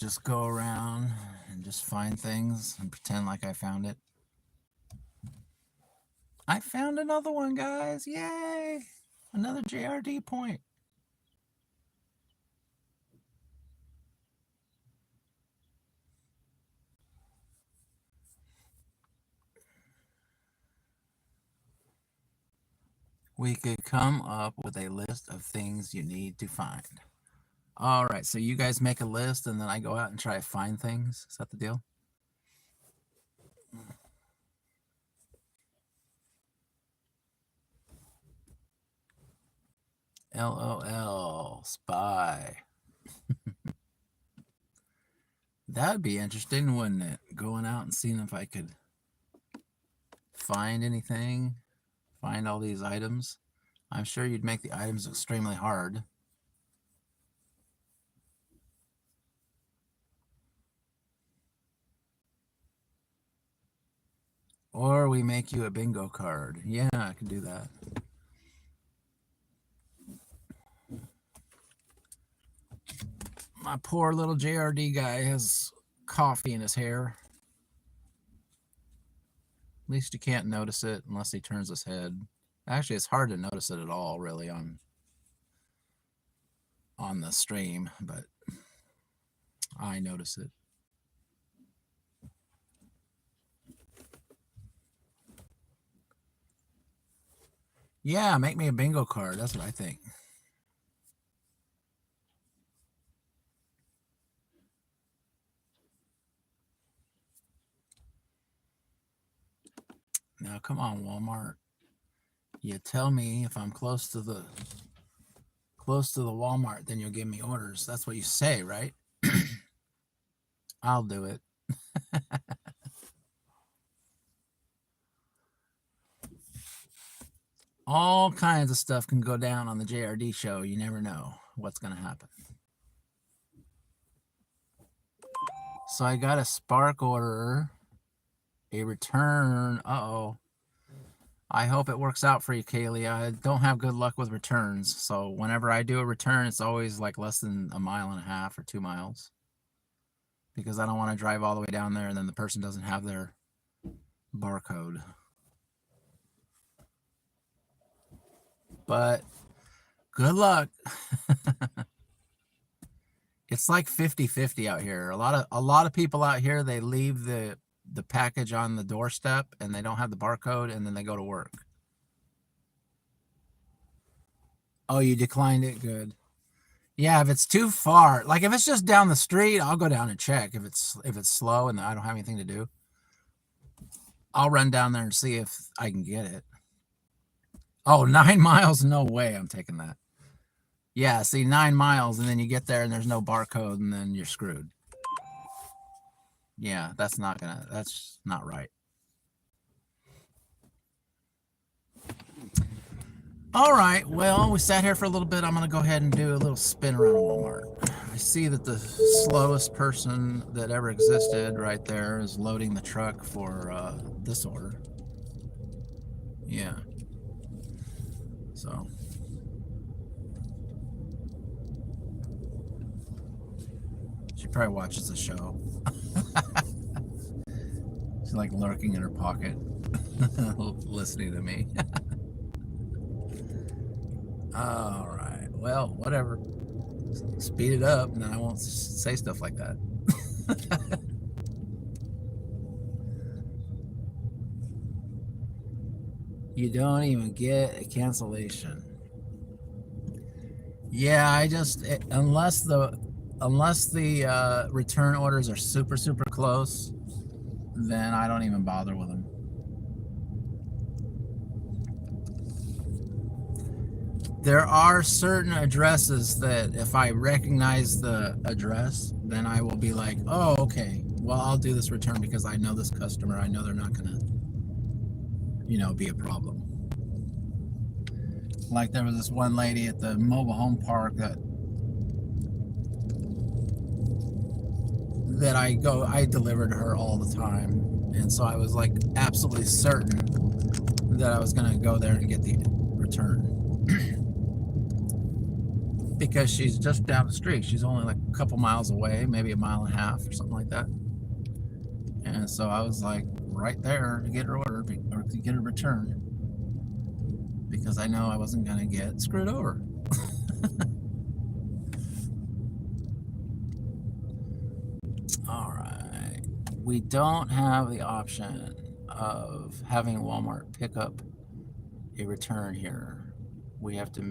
Just go around and just find things and pretend like I found it. I found another one, guys. Yay! Another JRD point. We could come up with a list of things you need to find. All right, so you guys make a list and then I go out and try to find things. Is that the deal? LOL, spy. That'd be interesting, wouldn't it? Going out and seeing if I could find anything, find all these items. I'm sure you'd make the items extremely hard. Or we make you a bingo card. Yeah, I can do that. My poor little JRD guy has coffee in his hair. At least you can't notice it unless he turns his head. Actually, it's hard to notice it at all, really, on the stream, but I notice it. Yeah, make me a bingo card. That's what I think. Now, come on, Walmart. You tell me if I'm close to the Walmart, then you'll give me orders. That's what you say, right? I'll do it. All kinds of stuff can go down on the JRD show. You never know what's going to happen. So I got a Spark order, a return. Uh-oh. I hope it works out for you, Kaylee. I don't have good luck with returns. So whenever I do a return, it's always like less than 1.5 miles or 2 miles. Because I don't want to drive all the way down there and then the person doesn't have their barcode. But good luck. It's like 50-50 out here. A lot of people out here, they leave the package on the doorstep and they don't have the barcode and then they go to work. Oh, you declined it? Good. Yeah, if it's too far, like if it's just down the street, I'll go down and check. If it's slow and I don't have anything to do, I'll run down there and see if I can get it. Oh, 9 miles? No way I'm taking that. Yeah, see, 9 miles, and then you get there and there's no barcode, and then you're screwed. Yeah, that's not right. All right, well, we sat here for a little bit. I'm going to go ahead and do a little spin around Walmart. I see that the slowest person that ever existed right there is loading the truck for this order. Yeah. So. She probably watches the show. She's like lurking in her pocket, listening to me. All right. Well, whatever. Speed it up, and then I won't say stuff like that. You don't even get a cancellation. Yeah, I just unless the return orders are super close, then I don't even bother with them. There are certain addresses that if I recognize the address, then I will be like, oh, okay, well, I'll do this return because I know this customer. I know they're not gonna, be a problem. Like there was this one lady at the mobile home park that I delivered to her all the time. And so I was like absolutely certain that I was going to go there and get the return. Because she's just down the street. She's only like a couple miles away, maybe 1.5 miles or something like that. And so I was like right there to get her order or to get her return. Because I know I wasn't going to get screwed over. All right. We don't have the option of having Walmart pick up a return here. We have to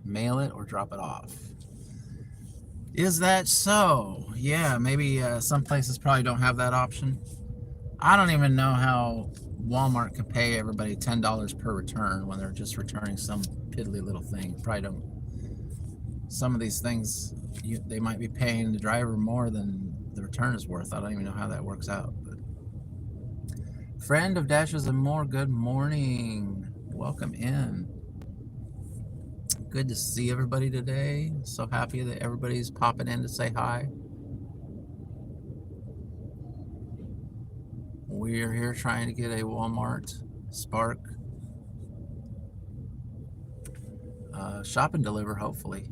mail it or drop it off. Is that so? Yeah, maybe some places probably don't have that option. I don't even know how Walmart can pay everybody $10 per return when they're just returning some piddly little thing. Probably don't. Some of these things, they might be paying the driver more than the return is worth. I don't even know how that works out. But friend of Dashes and More, good morning. Welcome in. Good to see everybody today. So happy that everybody's popping in to say hi. We're here trying to get a Walmart Spark. Shop and deliver, hopefully.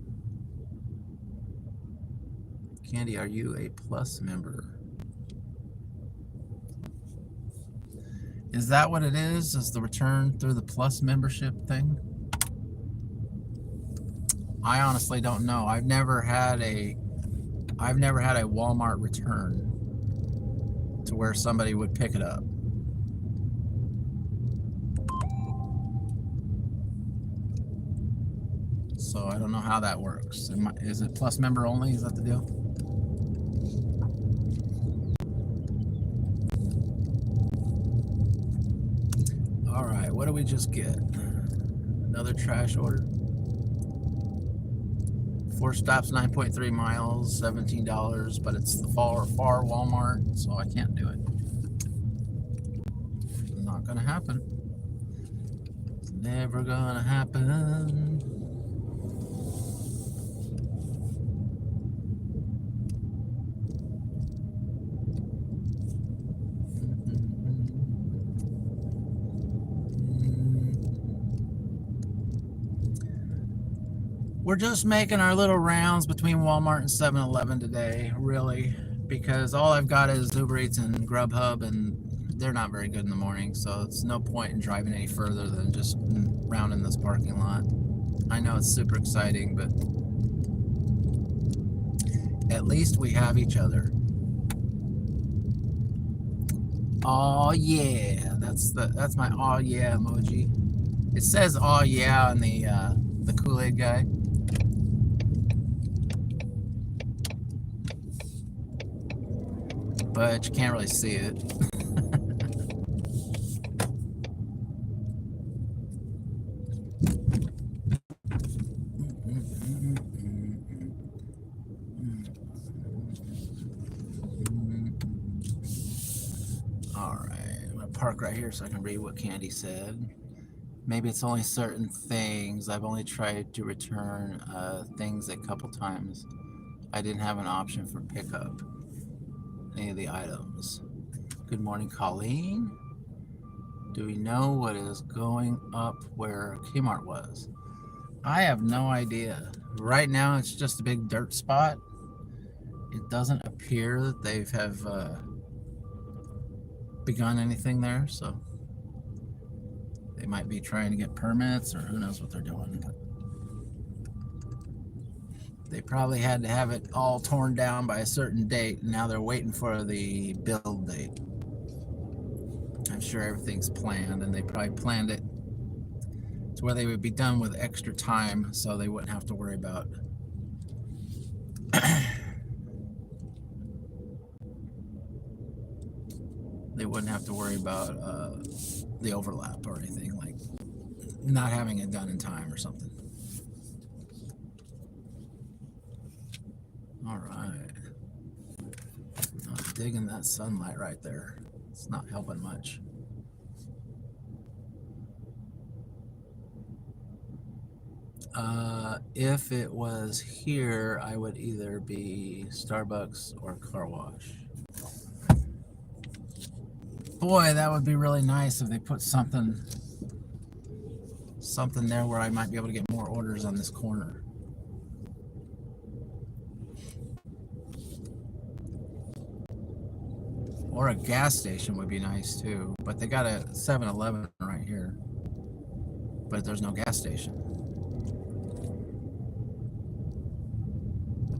Candy, are you a Plus member? Is that what it is? Is the return through the Plus membership thing? I honestly don't know. I've never had a Walmart return to where somebody would pick it up. So I don't know how that works. Is it Plus member only? Is that the deal? All right, what do we just get? Another trash order. 4 stops, 9.3 miles, $17, but it's the far Walmart, so I can't do it. It's not gonna happen. It's never gonna happen. We're just making our little rounds between Walmart and 7-Eleven today, really, because all I've got is UberEats and GrubHub, and they're not very good in the morning, so it's no point in driving any further than just rounding this parking lot. I know it's super exciting, but at least we have each other. Oh yeah, that's my oh yeah emoji. It says oh yeah on the Kool-Aid guy. But you can't really see it. All right, I'm gonna park right here so I can read what Candy said. Maybe it's only certain things. I've only tried to return things a couple times. I didn't have an option for pickup. Any of the items. Good morning, Colleen. Do we know what is going up where Kmart was? I have no idea. Right now, it's just a big dirt spot. It doesn't appear that they have begun anything there, so they might be trying to get permits, or who knows what they're doing. But they probably had to have it all torn down by a certain date, and now they're waiting for the build date. I'm sure everything's planned, and they probably planned it to where they would be done with extra time, so they wouldn't have to worry about the overlap or anything, like not having it done in time or something. All right. I'm digging that sunlight right there. It's not helping much. If it was here, I would either be Starbucks or car wash. Boy, that would be really nice if they put something there where I might be able to get more orders on this corner. Or a gas station would be nice too, but they got a 7-Eleven right here, but there's no gas station.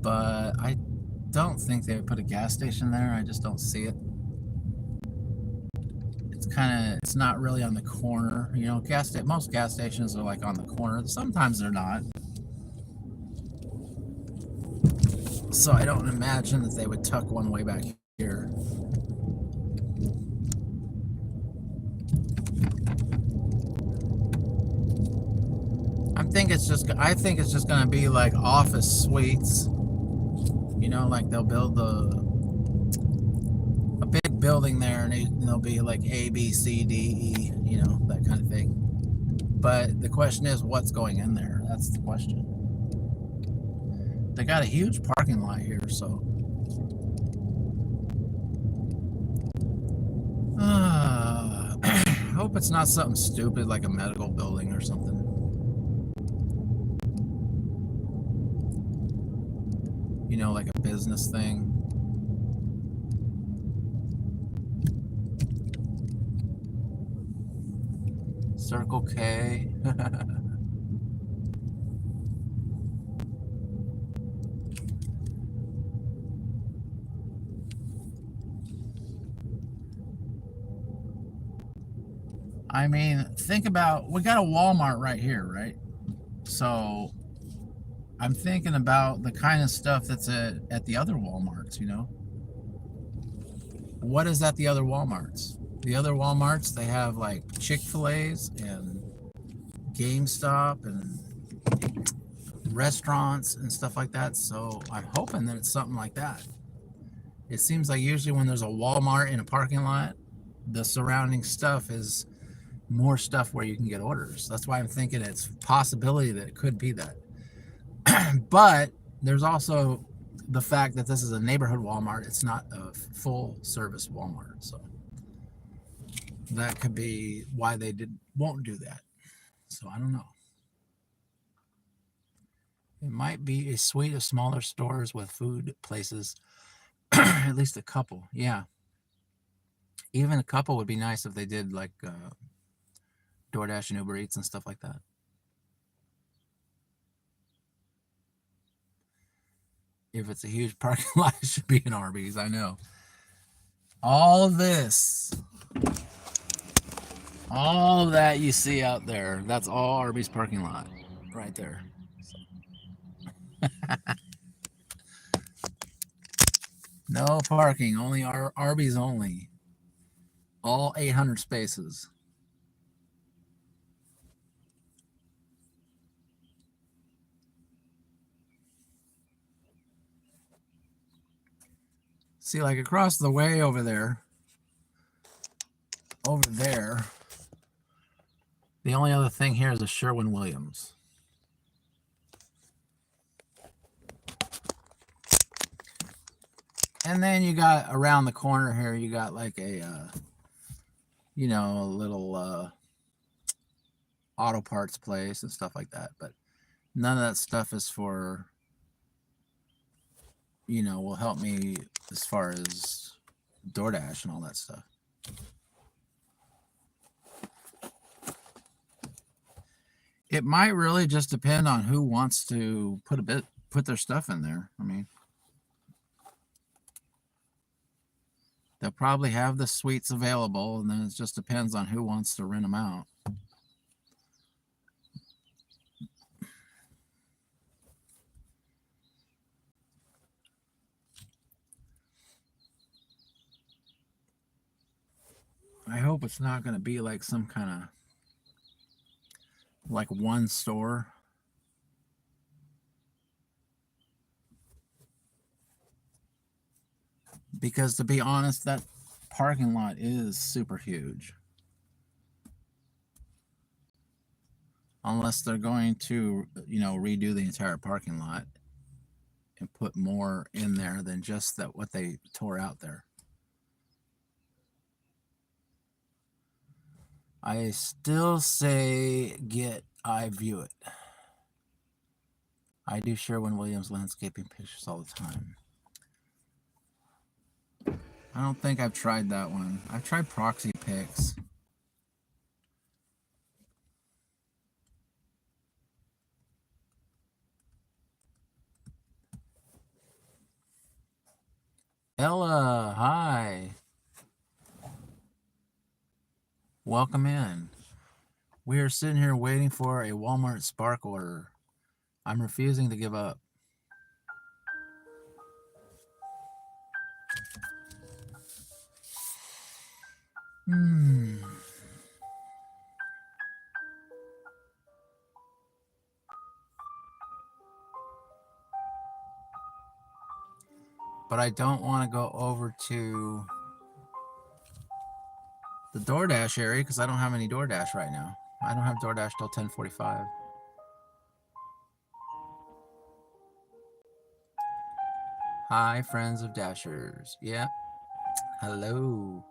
But I don't think they would put a gas station there. I just don't see it. It's not really on the corner, you know. Most gas stations are like on the corner. Sometimes they're not. So I don't imagine that they would tuck one way back here. I think it's just going to be like office suites. You know, like they'll build a big building there, and there'll be like A, B, C, D, E, you know, that kind of thing. But the question is, what's going in there? That's the question. They got a huge parking lot here, so. Hope it's not something stupid like a medical building or something. you know, like a business thing. Circle K. I mean, think about, we got a Walmart right here, right? So I'm thinking about the kind of stuff that's at the other Walmarts, you know? What is at the other Walmarts? The other Walmarts, they have like Chick-fil-A's and GameStop and restaurants and stuff like that. So I'm hoping that it's something like that. It seems like usually when there's a Walmart in a parking lot, the surrounding stuff is more stuff where you can get orders. That's why I'm thinking it's a possibility that it could be that. But there's also the fact that this is a neighborhood Walmart. It's not a full service Walmart. So that could be why they won't do that. So I don't know. It might be a suite of smaller stores with food places. At least a couple. Yeah. Even a couple would be nice if they did like DoorDash and UberEats and stuff like that. If it's a huge parking lot, it should be an Arby's. I know. All of this, all that you see out there, that's all Arby's parking lot right there. No parking, only Arby's only. All 800 spaces. See, like across the way over there, the only other thing here is a Sherwin-Williams. And then you got around the corner here, you got like a, you know, a little auto parts place and stuff like that. But none of that stuff is for, you know, will help me as far as DoorDash and all that stuff. It might really just depend on who wants to put their stuff in there. I mean, they'll probably have the suites available, and then it just depends on who wants to rent them out. I hope it's not going to be like some kind of like one store. Because to be honest, that parking lot is super huge. Unless they're going to, you know, redo the entire parking lot and put more in there than just that what they tore out there. I still say I view it. I do Sherwin-Williams landscaping pictures all the time. I don't think I've tried that one. I've tried Proxy Pics. Ella, hi. Welcome in. We are sitting here waiting for a Walmart Spark order. I'm refusing to give up. But I don't want to go over to the DoorDash area because I don't have any DoorDash right now. I don't have DoorDash till 10:45. Hi, friends of Dashers. Yeah. Hello.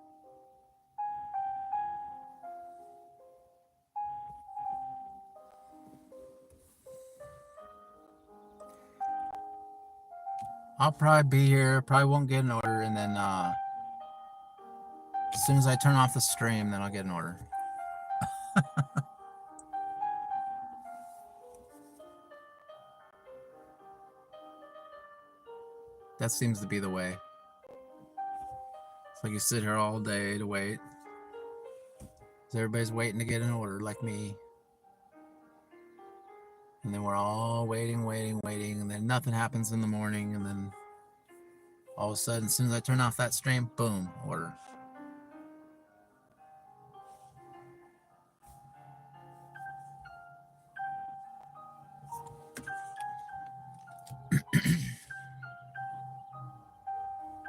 I'll probably be here. Probably won't get an order, and then as soon as I turn off the stream, then I'll get an order. That seems to be the way. It's like you sit here all day to wait. Everybody's waiting to get an order like me. And then we're all waiting, and then nothing happens in the morning, and then all of a sudden, as soon as I turn off that stream, boom, order.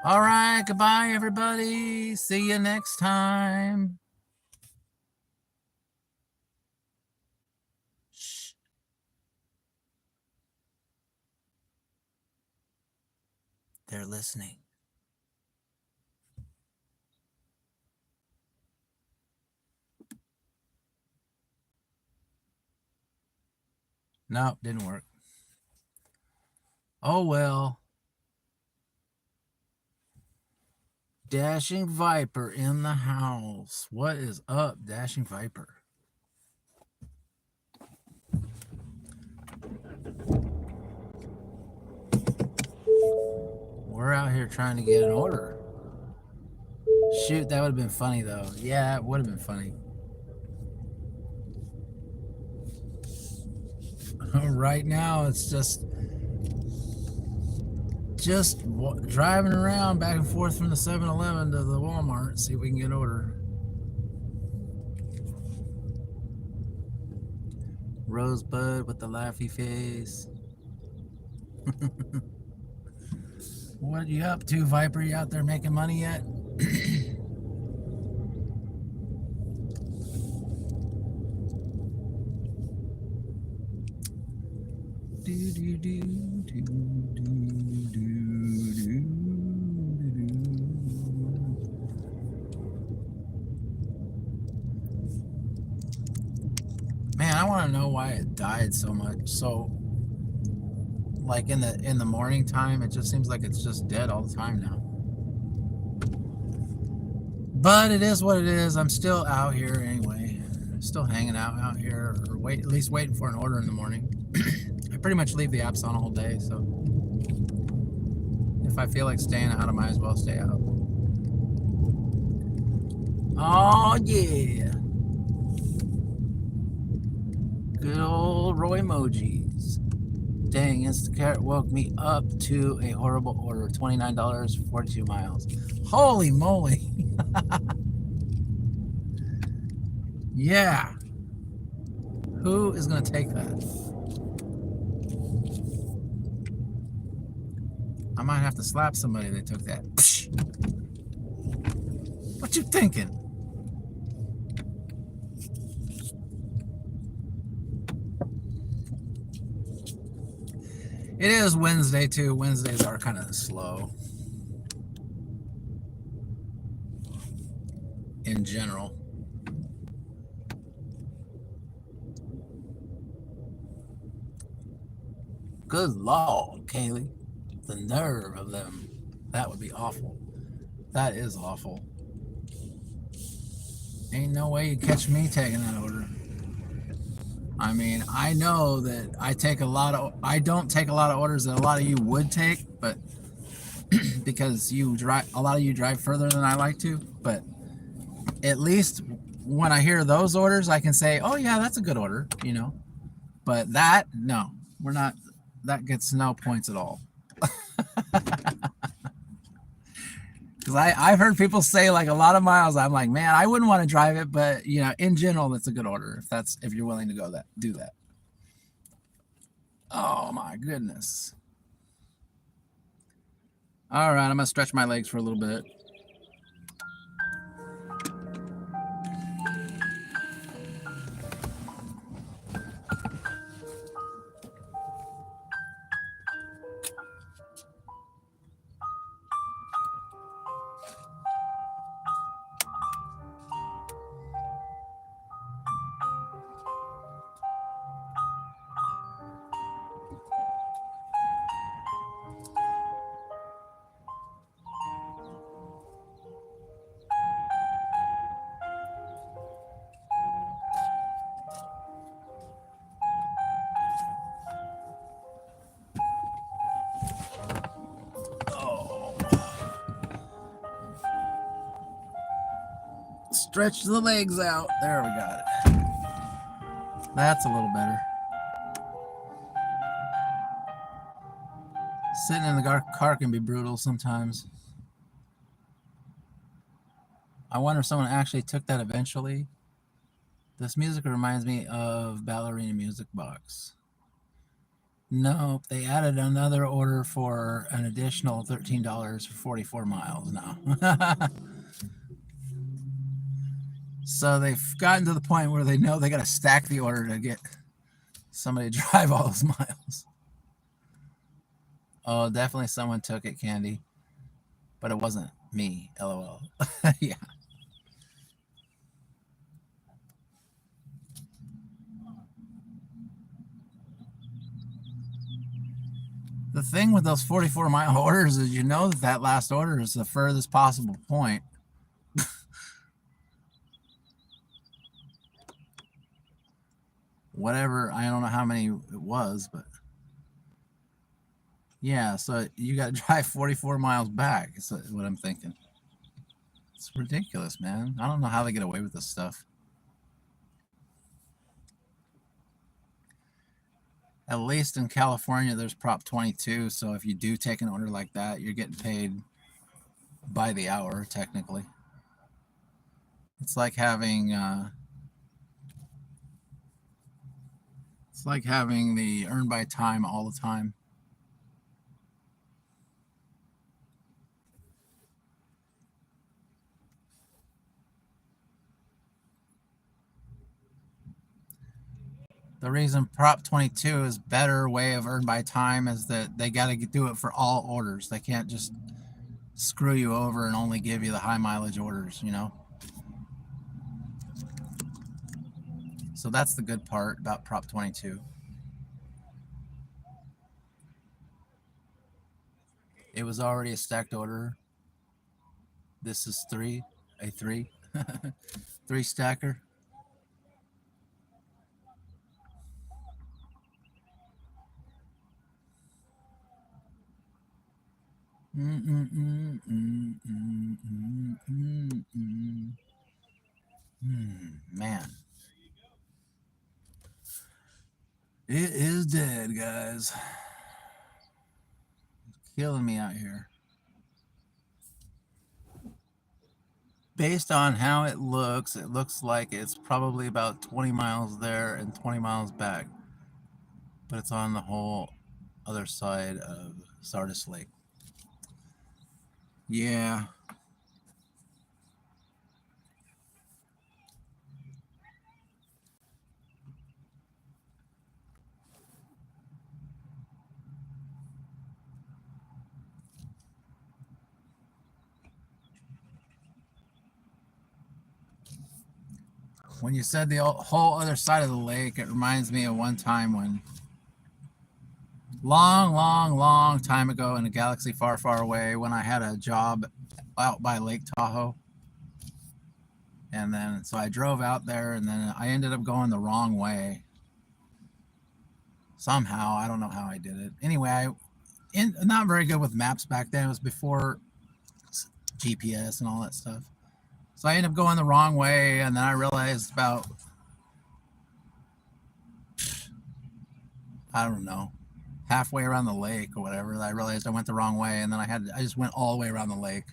All right, goodbye, everybody. See you next time. Shh. They're listening. No, didn't work. Oh, well. Dashing Viper in the house. What is up, Dashing Viper? We're out here trying to get an order. Shoot, that would have been funny, though. Yeah, it would have been funny. Right now, it's just driving around back and forth from the 7-Eleven to the Walmart, see if we can get an order. Rosebud with the laughy face. What are you up to, Viper? You out there making money yet? Man, I want to know why it died so much. So, like in the morning time, it just seems like it's just dead all the time now. But it is what it is. I'm still out here anyway. Still hanging out here, or at least waiting for an order in the morning. I pretty much leave the apps on a whole day, so if I feel like staying out, I might as well stay out. Oh yeah, good old Roy emojis. Dang, Instacart woke me up to a horrible order. $29 for 42 miles. Holy moly. Yeah. Who is going to take that? I might have to slap somebody that took that. Psh. What you thinking? It is Wednesday too. Wednesdays are kind of slow in general. Good Lord, Kaylee. The nerve of them. That would be awful. That is awful. Ain't no way you catch me taking that order. I mean, I know that I don't take a lot of orders that a lot of you would take, but because a lot of you drive further than I like to, but at least when I hear those orders, I can say, oh yeah, that's a good order, you know. But that, no, we're not, that gets no points at all. Because I've heard people say like a lot of miles. I'm like, man, I wouldn't want to drive it, but you know, in general, that's a good order if you're willing to do that. Oh my goodness. All right, I'm gonna stretch my legs for a little bit. Stretch the legs out. There we got it. That's a little better. Sitting in the car can be brutal sometimes. I wonder if someone actually took that eventually. This music reminds me of Ballerina Music Box. Nope, they added another order for an additional $13 for 44 miles now. So they've gotten to the point where they know they got to stack the order to get somebody to drive all those miles. Oh, definitely someone took it, Candy. But it wasn't me, LOL. Yeah. The thing with those 44-mile orders is you know that last order is the furthest possible point. Whatever, I don't know how many it was, but yeah, so you got to drive 44 miles back is what I'm thinking. It's ridiculous, man. I don't know how they get away with this stuff. At least in California, there's Prop 22, so if you do take an order like that, you're getting paid by the hour, technically. It's like having the earn by time all the time. The reason Prop 22 is better way of earn by time is that they got to do it for all orders. They can't just screw you over and only give you the high mileage orders, you know? So that's the good part about Prop 22. It was already a stacked order. This is a 3 stacker. Man. It is dead, guys. It's killing me out here. Based on how it looks like it's probably about 20 miles there and 20 miles back. But it's on the whole other side of Sardis Lake. Yeah. When you said the whole other side of the lake, it reminds me of one time when long time ago in a galaxy far, far away when I had a job out by Lake Tahoe. And then, so I drove out there and then I ended up going the wrong way. Somehow, I don't know how I did it. Anyway, not very good with maps back then. It was before GPS and all that stuff. So I ended up going the wrong way, and then I realized about, I don't know, halfway around the lake or whatever, I realized I went the wrong way, and then I just went all the way around the lake.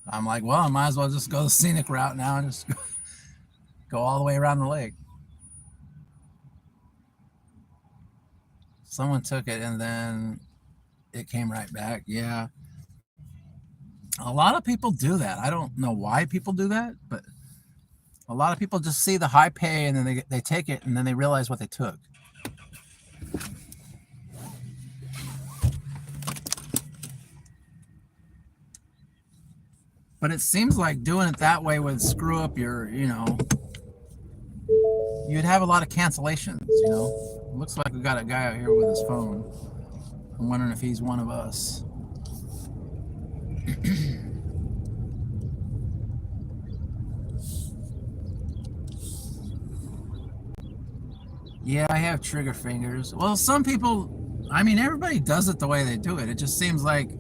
I'm like, well, I might as well just go the scenic route now and just go all the way around the lake. Someone took it and then it came right back. Yeah. A lot of people do that. I don't know why people do that, but a lot of people just see the high pay and then they take it and then they realize what they took. But it seems like doing it that way would screw up your, you know, you'd have a lot of cancellations, you know. It looks like we got a guy out here with his phone. I'm wondering if he's one of us. Yeah, I have trigger fingers. Well, some people, I mean, everybody does it the way they do it. It just seems like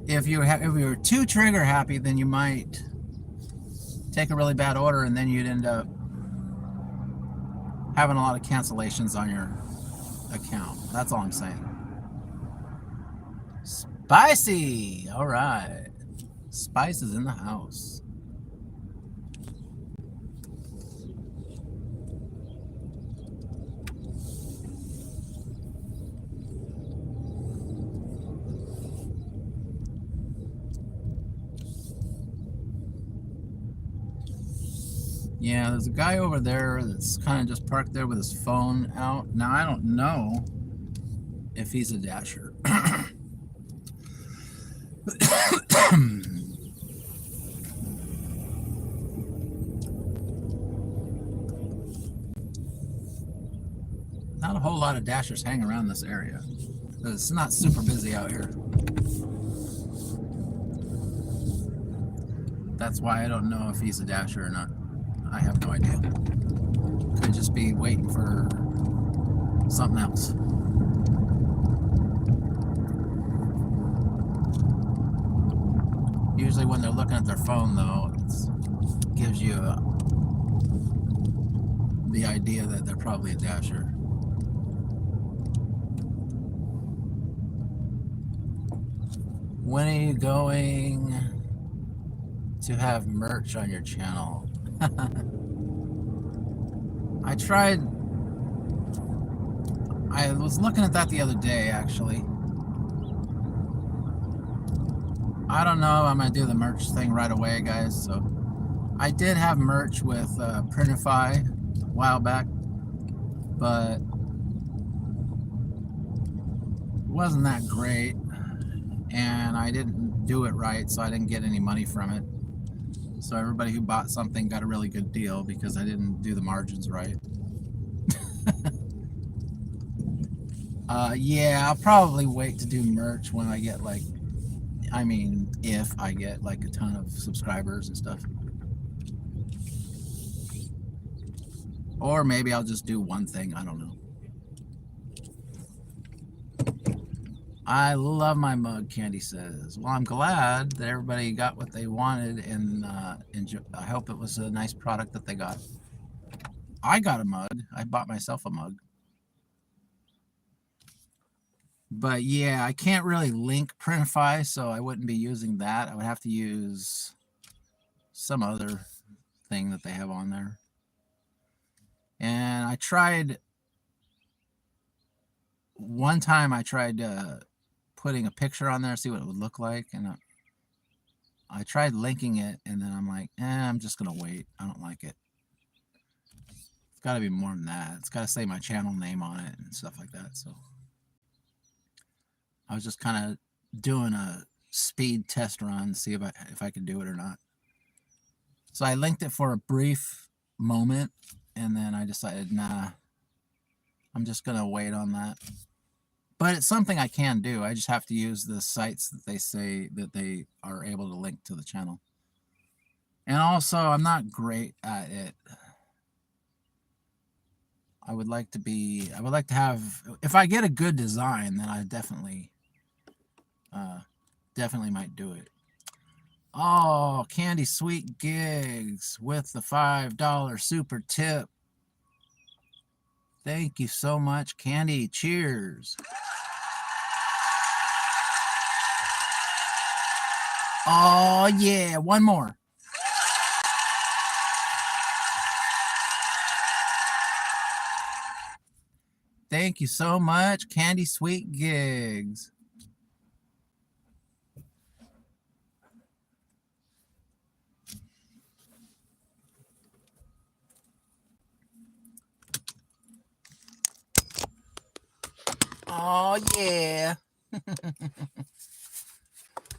if you're too trigger happy, then you might take a really bad order and then you'd end up having a lot of cancellations on your account. That's all I'm saying. Spicy! All right. Spice is in the house. Yeah, there's a guy over there that's kind of just parked there with his phone out. Now, I don't know if he's a dasher. Not a whole lot of dashers hang around this area. It's not super busy out here. That's why I don't know if he's a dasher or not. I have no idea. Could just be waiting for something else. Usually when they're looking at their phone, though, it gives you the idea that they're probably a dasher. When are you going to have merch on your channel? I was looking at that the other day, actually. I don't know if I'm going to do the merch thing right away, guys. So I did have merch with Printify a while back, but it wasn't that great. And I didn't do it right, so I didn't get any money from it. So everybody who bought something got a really good deal because I didn't do the margins right. Yeah, I'll probably wait to do merch when I get like, I mean, if I get like a ton of subscribers and stuff. Or maybe I'll just do one thing, I don't know. I love my mug, Candy says. Well, I'm glad that everybody got what they wanted, and I hope it was a nice product that they got. I got a mug. I bought myself a mug. But yeah, I can't really link Printify, so I wouldn't be using that. I would have to use some other thing that they have on there. And I tried, one time I tried putting a picture on there, see what it would look like, and I tried linking it, and then I'm like, I'm just gonna wait. I don't like it. It's got to be more than that. It's got to say my channel name on it and stuff like that. So I was just kind of doing a speed test run to see if I could do it or not. So I linked it for a brief moment, and then I decided, nah, I'm just gonna wait on that. But it's something I can do. I just have to use the sites that they say that they are able to link to the channel. And also, I'm not great at it. I would like to have, if I get a good design, then I definitely might do it. Oh, Candy Sweet Gigs with the $5 super tip. Thank you so much, Candy. Cheers. Oh, yeah. One more. Thank you so much, Candy Sweet Gigs. Oh, yeah.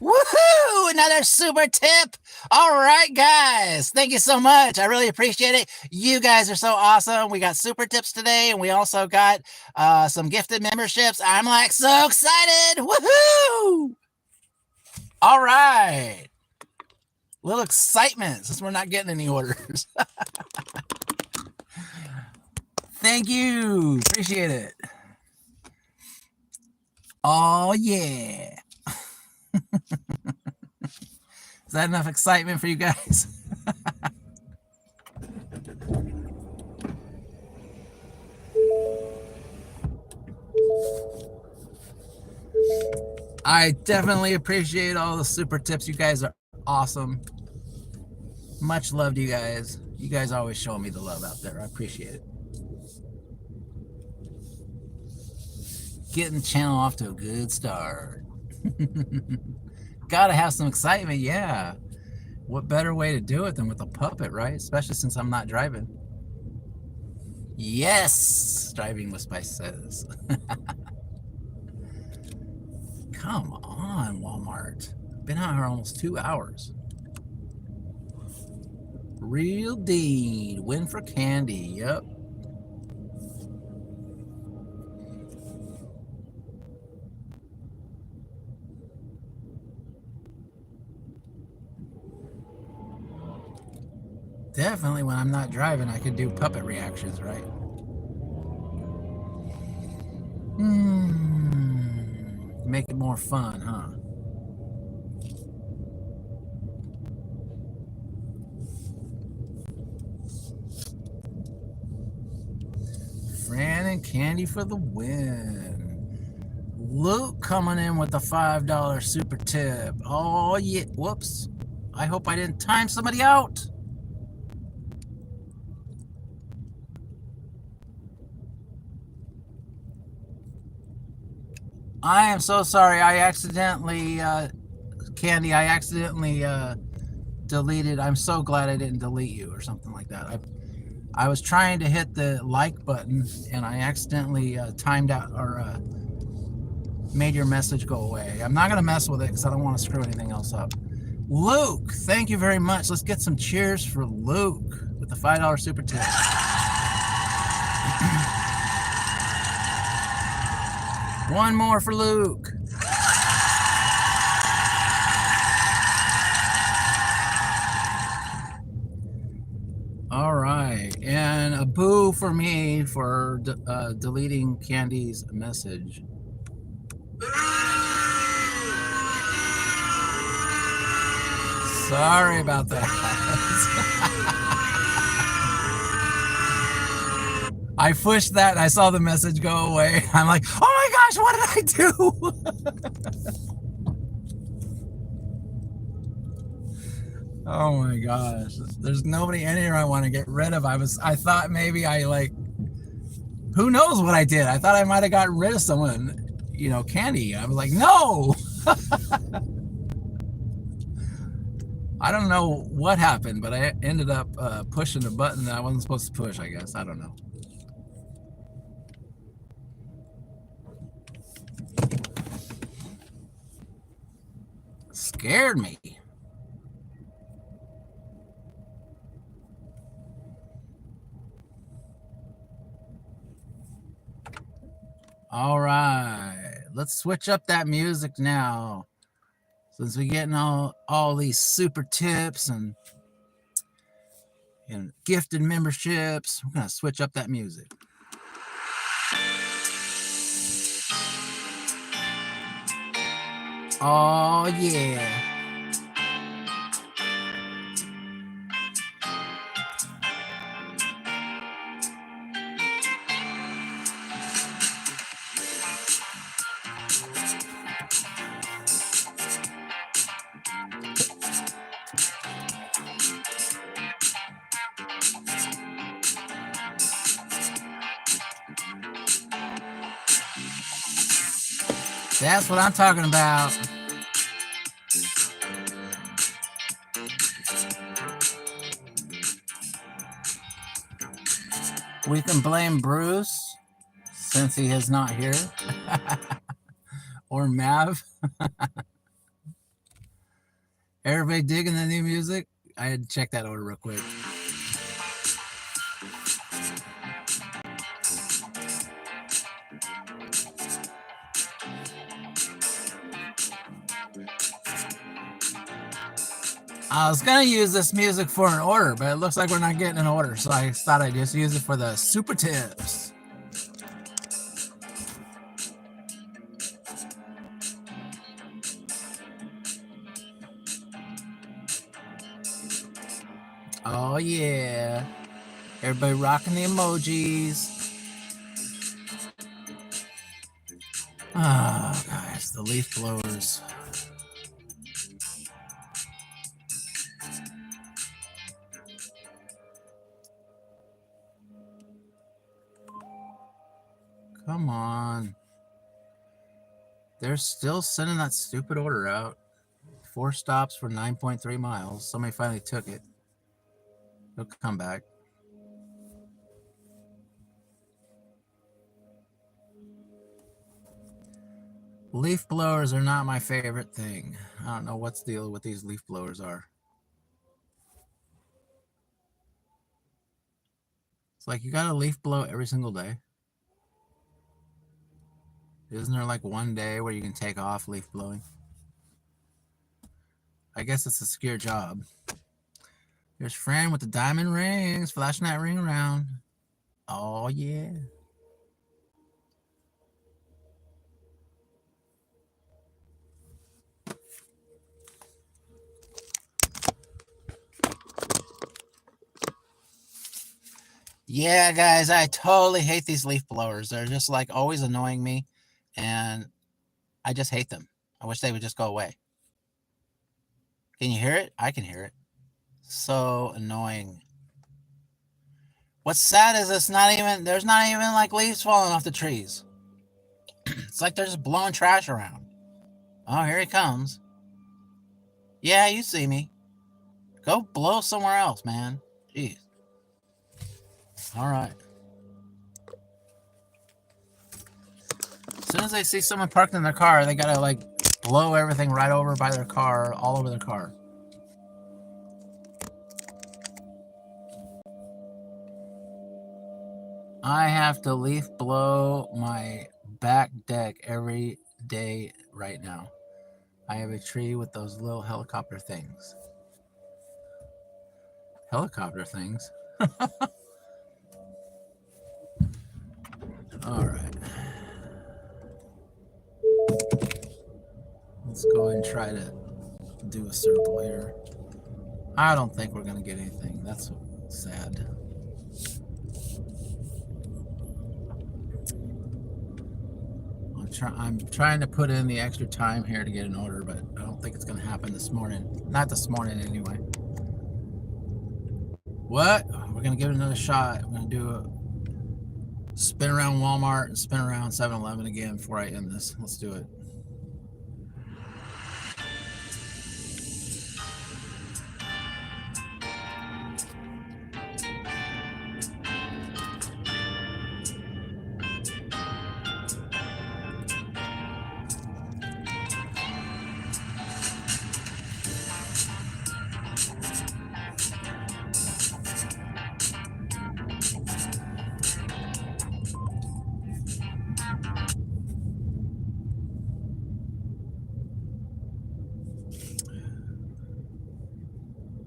Woohoo! Another super tip. All right, guys. Thank you so much. I really appreciate it. You guys are so awesome. We got super tips today, and we also got some gifted memberships. I'm like so excited. Woohoo! All right. Little excitement since we're not getting any orders. Thank you. Appreciate it. Oh, yeah. Is that enough excitement for you guys? I definitely appreciate all the super tips. You guys are awesome. Much love to you guys. You guys always show me the love out there. I appreciate it. Getting the channel off to a good start. Gotta have some excitement, yeah. What better way to do it than with a puppet, right? Especially since I'm not driving. Yes, driving with Spice says. Come on, Walmart. Been out here almost 2 hours. Real deed. Win for candy. Yep. Definitely when I'm not driving, I could do puppet reactions, right? Make it more fun, huh? Fran and Candy for the win. Luke coming in with the $5 super tip. Oh, yeah. Whoops. I hope I didn't time somebody out. I am so sorry. I accidentally, Candy, I accidentally deleted. I'm so glad I didn't delete you or something like that. I was trying to hit the like button and I accidentally timed out or made your message go away. I'm not going to mess with it because I don't want to screw anything else up. Luke, thank you very much. Let's get some cheers for Luke with the $5 super tip. One more for Luke. All right, and a boo for me for deleting Candy's message. Sorry about that. I pushed that and I saw the message go away. I'm like, oh my gosh, what did I do? Oh my gosh. There's nobody in here I want to get rid of. I thought maybe who knows what I did? I thought I might have gotten rid of someone, Candy. I was like, no. I don't know what happened, but I ended up pushing a button that I wasn't supposed to push, I guess. I don't know. Scared me. All right, let's switch up that music now. Since we're getting all these super tips and gifted memberships, we're gonna switch up that music. Oh yeah. That's what I'm talking about. We can blame Bruce since he is not here. Or Mav. Everybody digging the new music? I had to check that order real quick. I was gonna use this music for an order, but it looks like we're not getting an order, so I thought I'd just use it for the super tips. Oh yeah. Everybody rocking the emojis. Oh guys, the leaf blowers. Come on. They're still sending that stupid order out. 4 stops for 9.3 miles. Somebody finally took it. He'll come back. Leaf blowers are not my favorite thing. I don't know what's the deal with these leaf blowers are. It's like you got to leaf blow every single day. Isn't there like one day where you can take off leaf blowing? I guess it's a secure job. There's Fran with the diamond rings, flashing that ring around. Oh, yeah. Yeah, guys, I totally hate these leaf blowers. They're just like always annoying me, and I just hate them. I wish they would just go away. Can you hear it? I can hear it. So annoying. What's sad is there's not even like leaves falling off the trees. It's like they're just blowing trash around. Oh, here he comes. Yeah, you see me. Go blow somewhere else, man. Jeez. All right. As soon as they see someone parked in their car, they gotta like blow everything right over by their car, all over their car. I have to leaf blow my back deck every day right now. I have a tree with those little helicopter things. Helicopter things? All right. Let's go ahead and try to do a circle here. I don't think we're going to get anything. That's sad. I'm trying to put in the extra time here to get an order, but I don't think it's going to happen this morning. Not this morning, anyway. What? We're going to give it another shot. We're going to do a spin around Walmart and spin around 7-Eleven again before I end this. Let's do it.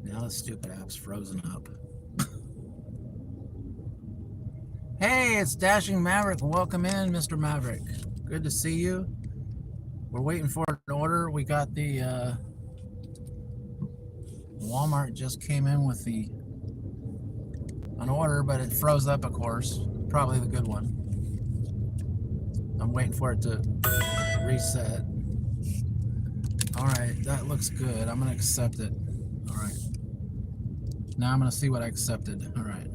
Now the stupid app's frozen up. Hey, it's Dashing Maverick. Welcome in, Mr. Maverick. Good to see you. We're waiting for an order. We got the Walmart just came in with an order, but it froze up, of course. Probably the good one. I'm waiting for it to reset. All right, that looks good. I'm going to accept it. All right. Now I'm going to see what I accepted. All right.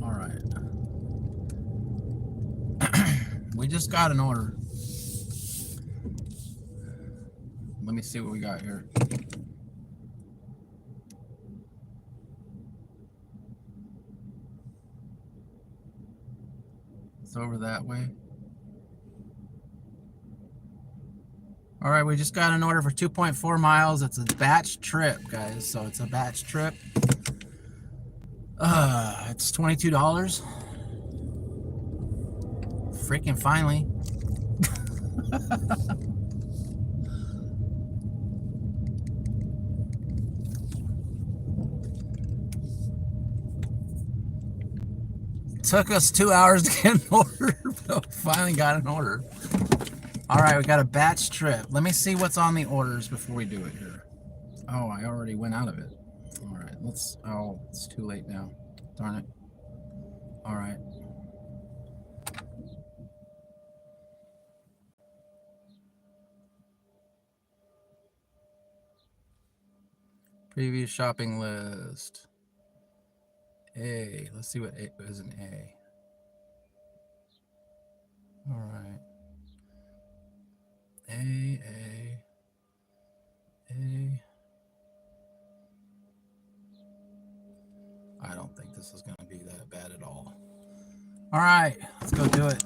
All right. We just got an order. Let me see what we got here. It's over that way. All right, we just got an order for 2.4 miles. It's a batch trip, guys. So it's a batch trip. It's $22. Freaking finally. took us 2 hours to get an order, but we finally got an order. All right, we got a batch trip. Let me see what's on the orders before we do it here. Oh, I already went out of it. All right, let's, oh, it's too late now. Darn it. All right. Preview shopping list. A. Let's see what A is an A. All right. A. I don't think this is going to be that bad at all. All right, let's go do it.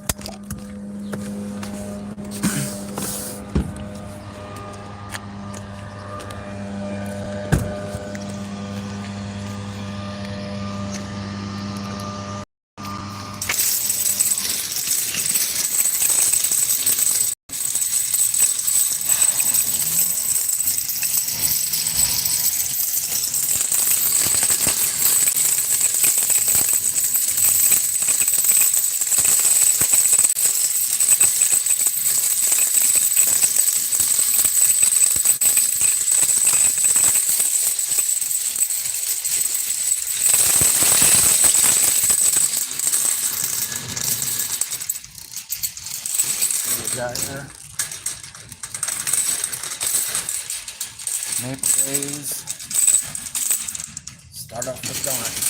Got here Maple Days. Start off with donuts.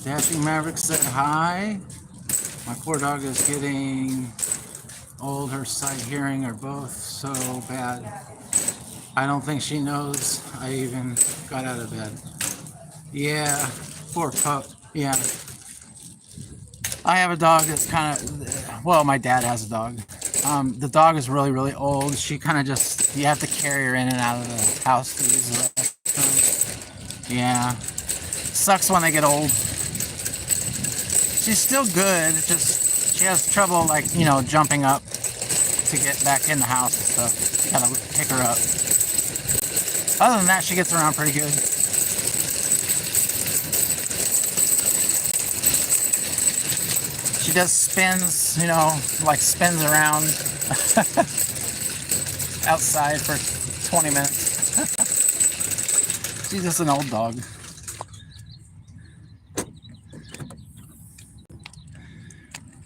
Dashing Maverick said hi. My poor dog is getting old. Her sight, hearing are both so bad. I don't think she knows I even got out of bed. Yeah, poor pup. Yeah. I have a dog that's kind of, well, my dad has a dog. The dog is really, really old. She kind of just, you have to carry her in and out of the house to use the restroom. Yeah. Sucks when they get old. She's still good. It's just, she has trouble, like, you know, jumping up to get back in the house and stuff. You gotta pick her up. Other than that, she gets around pretty good. She does spins, you know, like spins around outside for 20 minutes. She's just an old dog.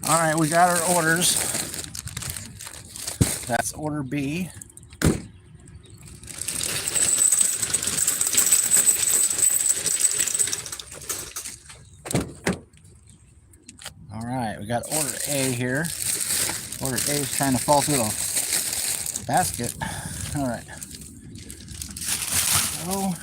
All right, we got our orders. That's order B. All right, we got order A here. Order A is trying to fall through the basket. All right. So,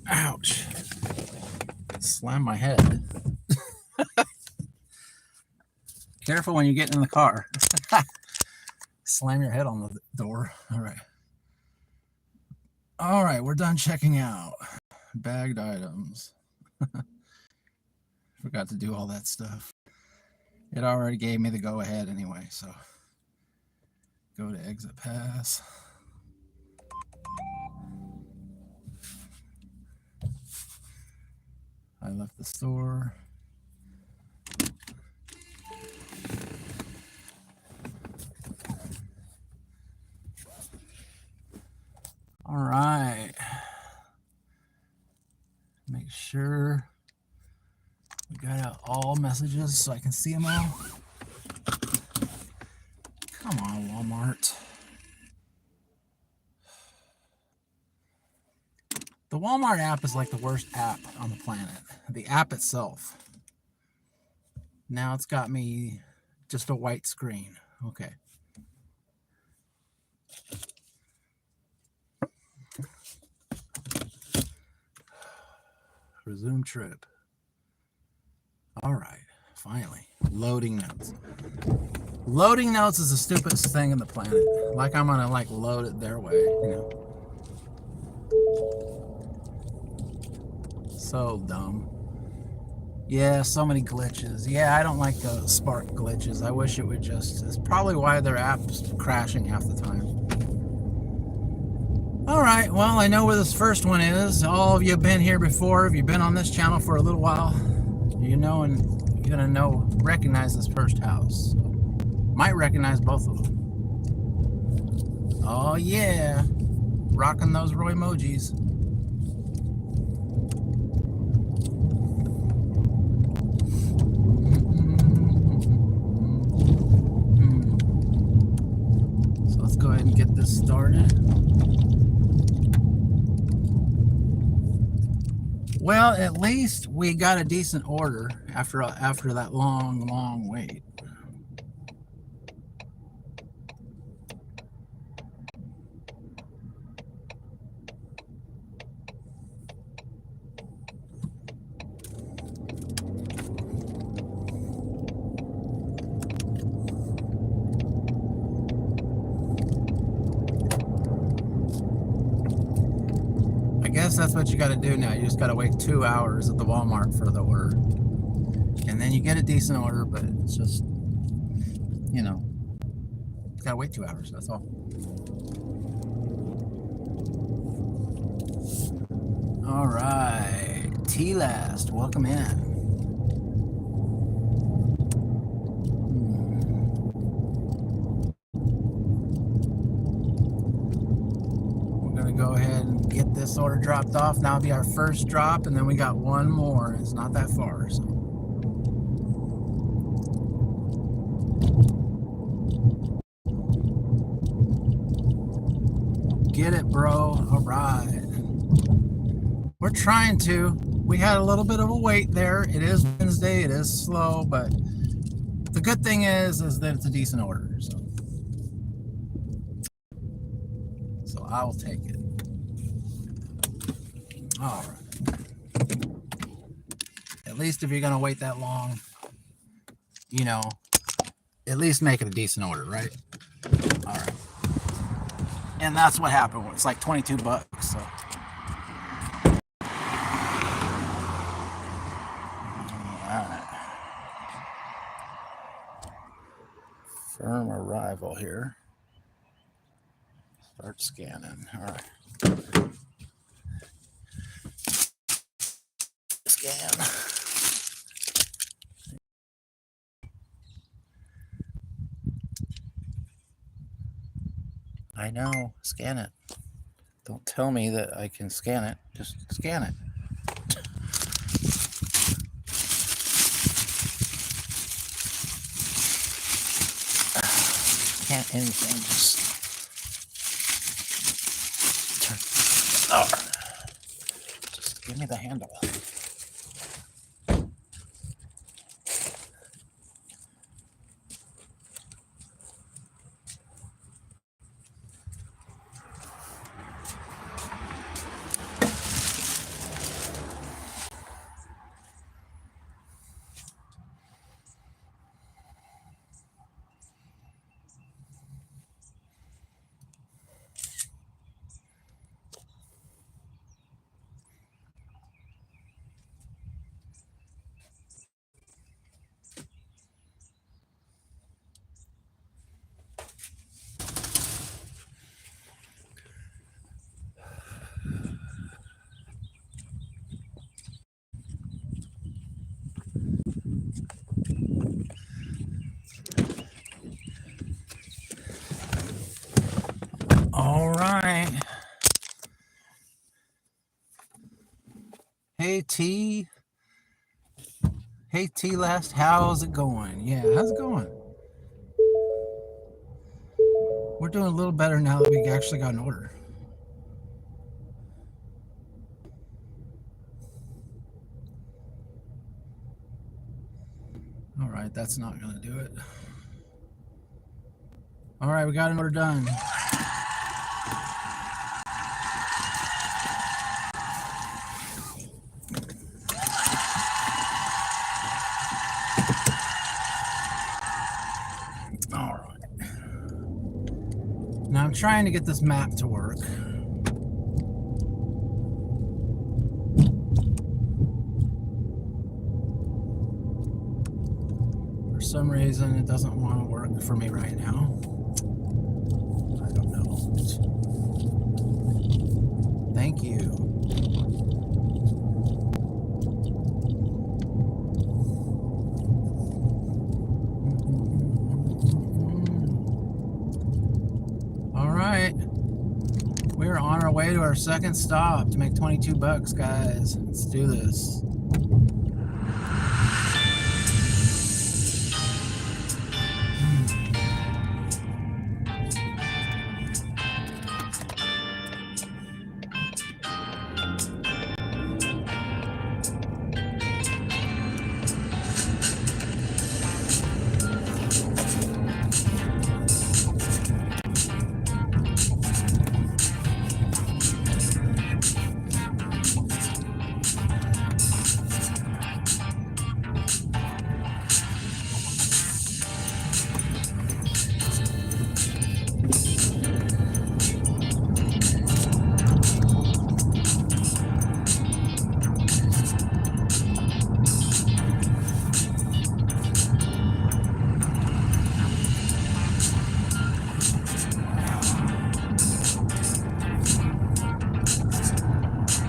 ouch. Slam my head. Careful when you get in the car. Slam your head on the door. All right. All right, we're done checking out. Bagged items. Forgot to do all that stuff. It already gave me the go ahead anyway, so go to exit pass. I left the store. All right. Make sure we got out all messages so I can see them all. Come on, Walmart. The Walmart app is like the worst app on the planet. The app itself. Now it's got me just a white screen. Okay. Resume trip. All right, finally. Loading notes. Loading notes is the stupidest thing in the planet. Like I'm gonna like load it their way, you know. So dumb. Yeah, so many glitches. Yeah, I don't like the Spark glitches. I wish it would just, it's probably why their app's crashing half the time. All right, well, I know where this first one is. All of you have been here before. If you've been on this channel for a little while, you know, and you're gonna know, recognize this first house. Might recognize both of them. Oh yeah, rocking those Roy emojis. So let's go ahead and get this started. Well, at least we got a decent order after that long wait. That's what you got to do now. You just got to wait 2 hours at the Walmart for the order, and then you get a decent order, but it's just, you know, you got to wait 2 hours. That's all. All right, T-Last, welcome in. We're gonna go ahead and get this this order dropped off. Now it'll be our first drop, and then we got one more. It's not that far, so. Get it, bro. All right. We're trying to. We had a little bit of a wait there. It is Wednesday. It is slow, but the good thing is that it's a decent order. So I will take it. All right. At least if you're going to wait that long, you know, at least make it a decent order, right? All right. And that's what happened. It's like 22 bucks. So. Firm arrival here. Start scanning. All right. Scan. I know. Scan it. Don't tell me that I can scan it. Just scan it. Can't anything, just turn. Oh, just give me the handle. All right. Hey, T. Hey, T-Last. How's it going? Yeah, how's it going? We're doing a little better now that we actually got an order. All right, that's not going to do it. All right, we got an order done. All right. Now I'm trying to get this map to work. For some reason, it doesn't want to work for me right now. I don't know. Thank you. All right. We're on our way to our second stop to make 22 bucks, guys. Let's do this.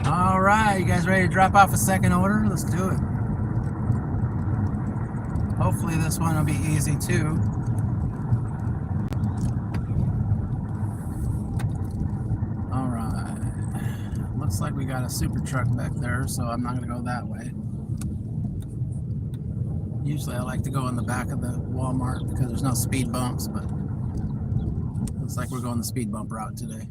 All right, you guys ready to drop off a second order? Let's do it. Hopefully this one will be easy too. All right, let's Looks like we got a super truck back there, so I'm not going to go that way. Usually I like to go in the back of the Walmart because there's no speed bumps, but looks like we're going the speed bump route today.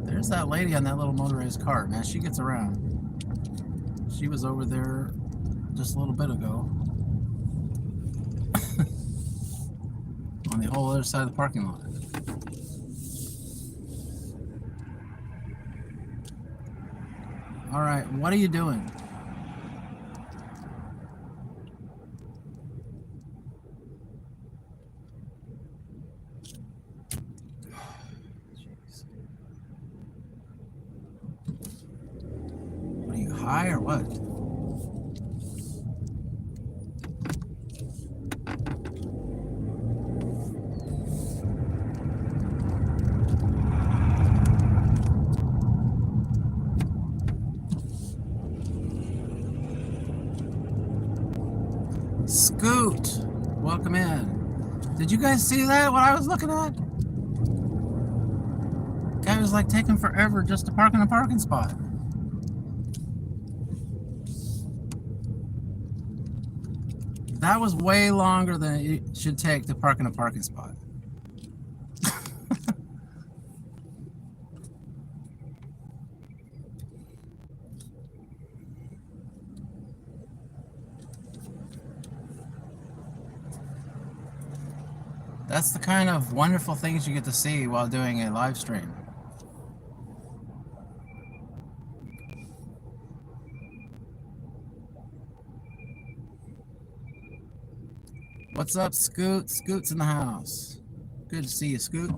There's that lady on that little motorized cart. Man, she gets around. She was over there just a little bit ago. On the whole other side of the parking lot. All right, what are you doing? Are you high or what? Scoot, welcome in. Did you guys see that, what I was looking at? Guy was like taking forever just to park in a parking spot. That was way longer than it should take to park in a parking spot. That's the kind of wonderful things you get to see while doing a live stream. What's up, Scoot? Scoot's in the house. Good to see you, Scoot.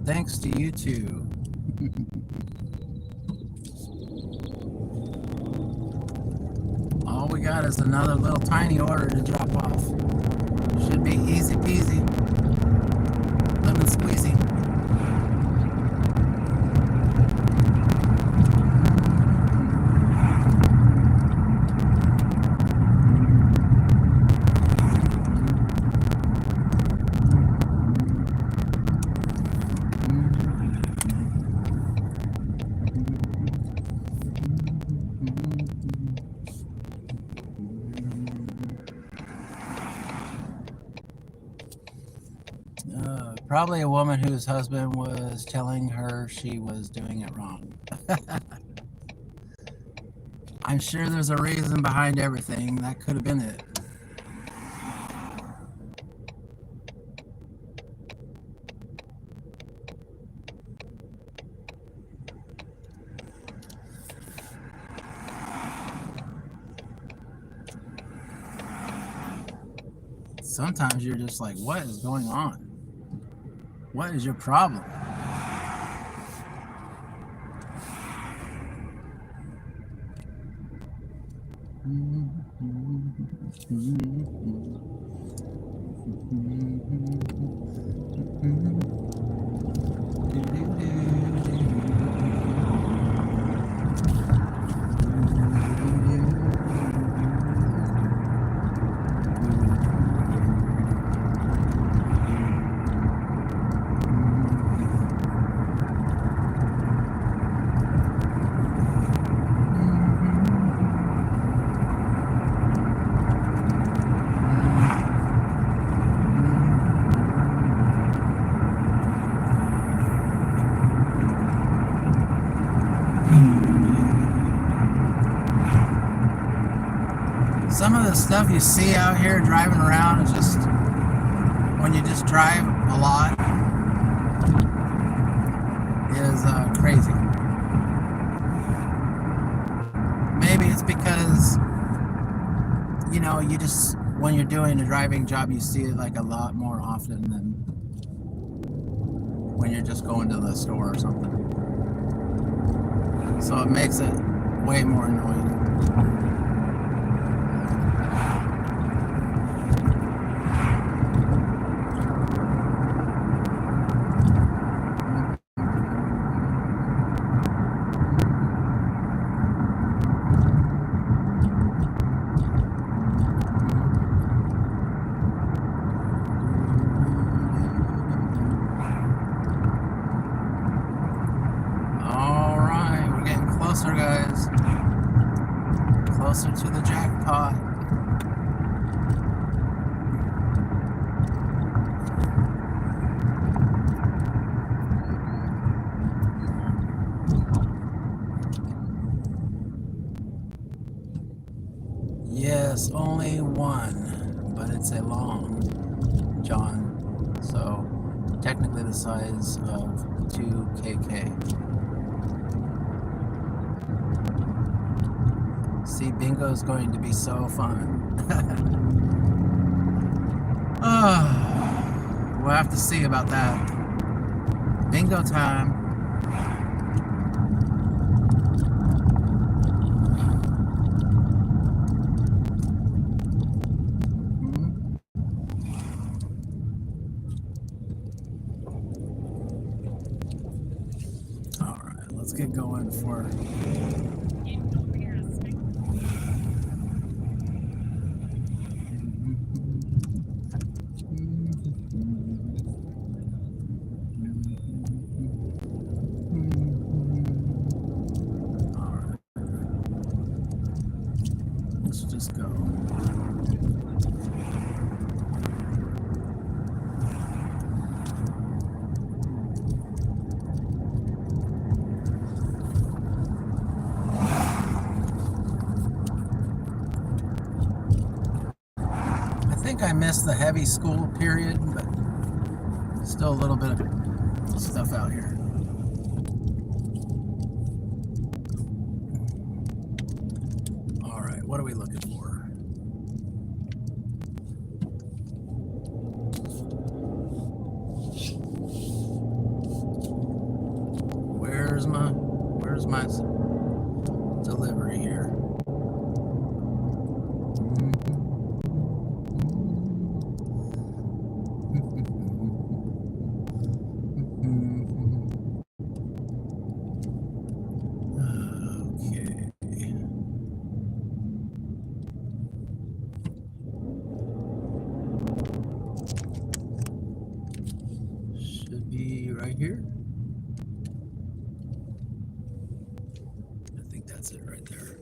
Thanks to you too. All we got is another little tiny order to drop off. Should be easy peasy. Lemon squeezy. Probably a woman whose husband was telling her she was doing it wrong. I'm sure there's a reason behind everything. That could have been it. Sometimes you're just like, what is going on? What is your problem? Some of the stuff you see out here driving around is just, when you just drive a lot, is crazy. Maybe it's because know, you just, when you're doing a driving job, you see it like a lot more often than when you're just going to the store or something. So it makes it way more annoying. Closer, guys. Closer to the jackpot. Yes, only one, but it's a long John, so technically the size of 2 kk. See, bingo is going to be so fun. Oh, we'll have to see about that. Bingo time. All right, let's get going for let's just go. I think I missed the heavy school period, but still a little bit of stuff out here. All right, what are we looking for? Where's my delivery here? Okay. Should be right here. I think that's it right there.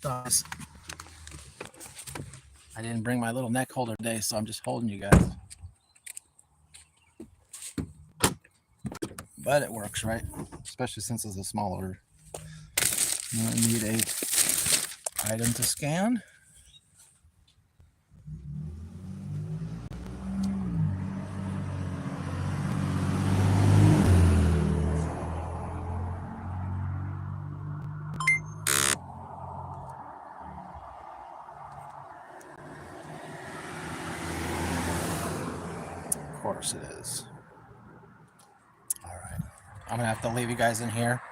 Alright. I didn't bring my little neck holder today, so I'm just holding you guys. But it works, right? Especially since it's a small order. I need a item to scan. Of course it is. All right. I'm gonna have to leave you guys in here.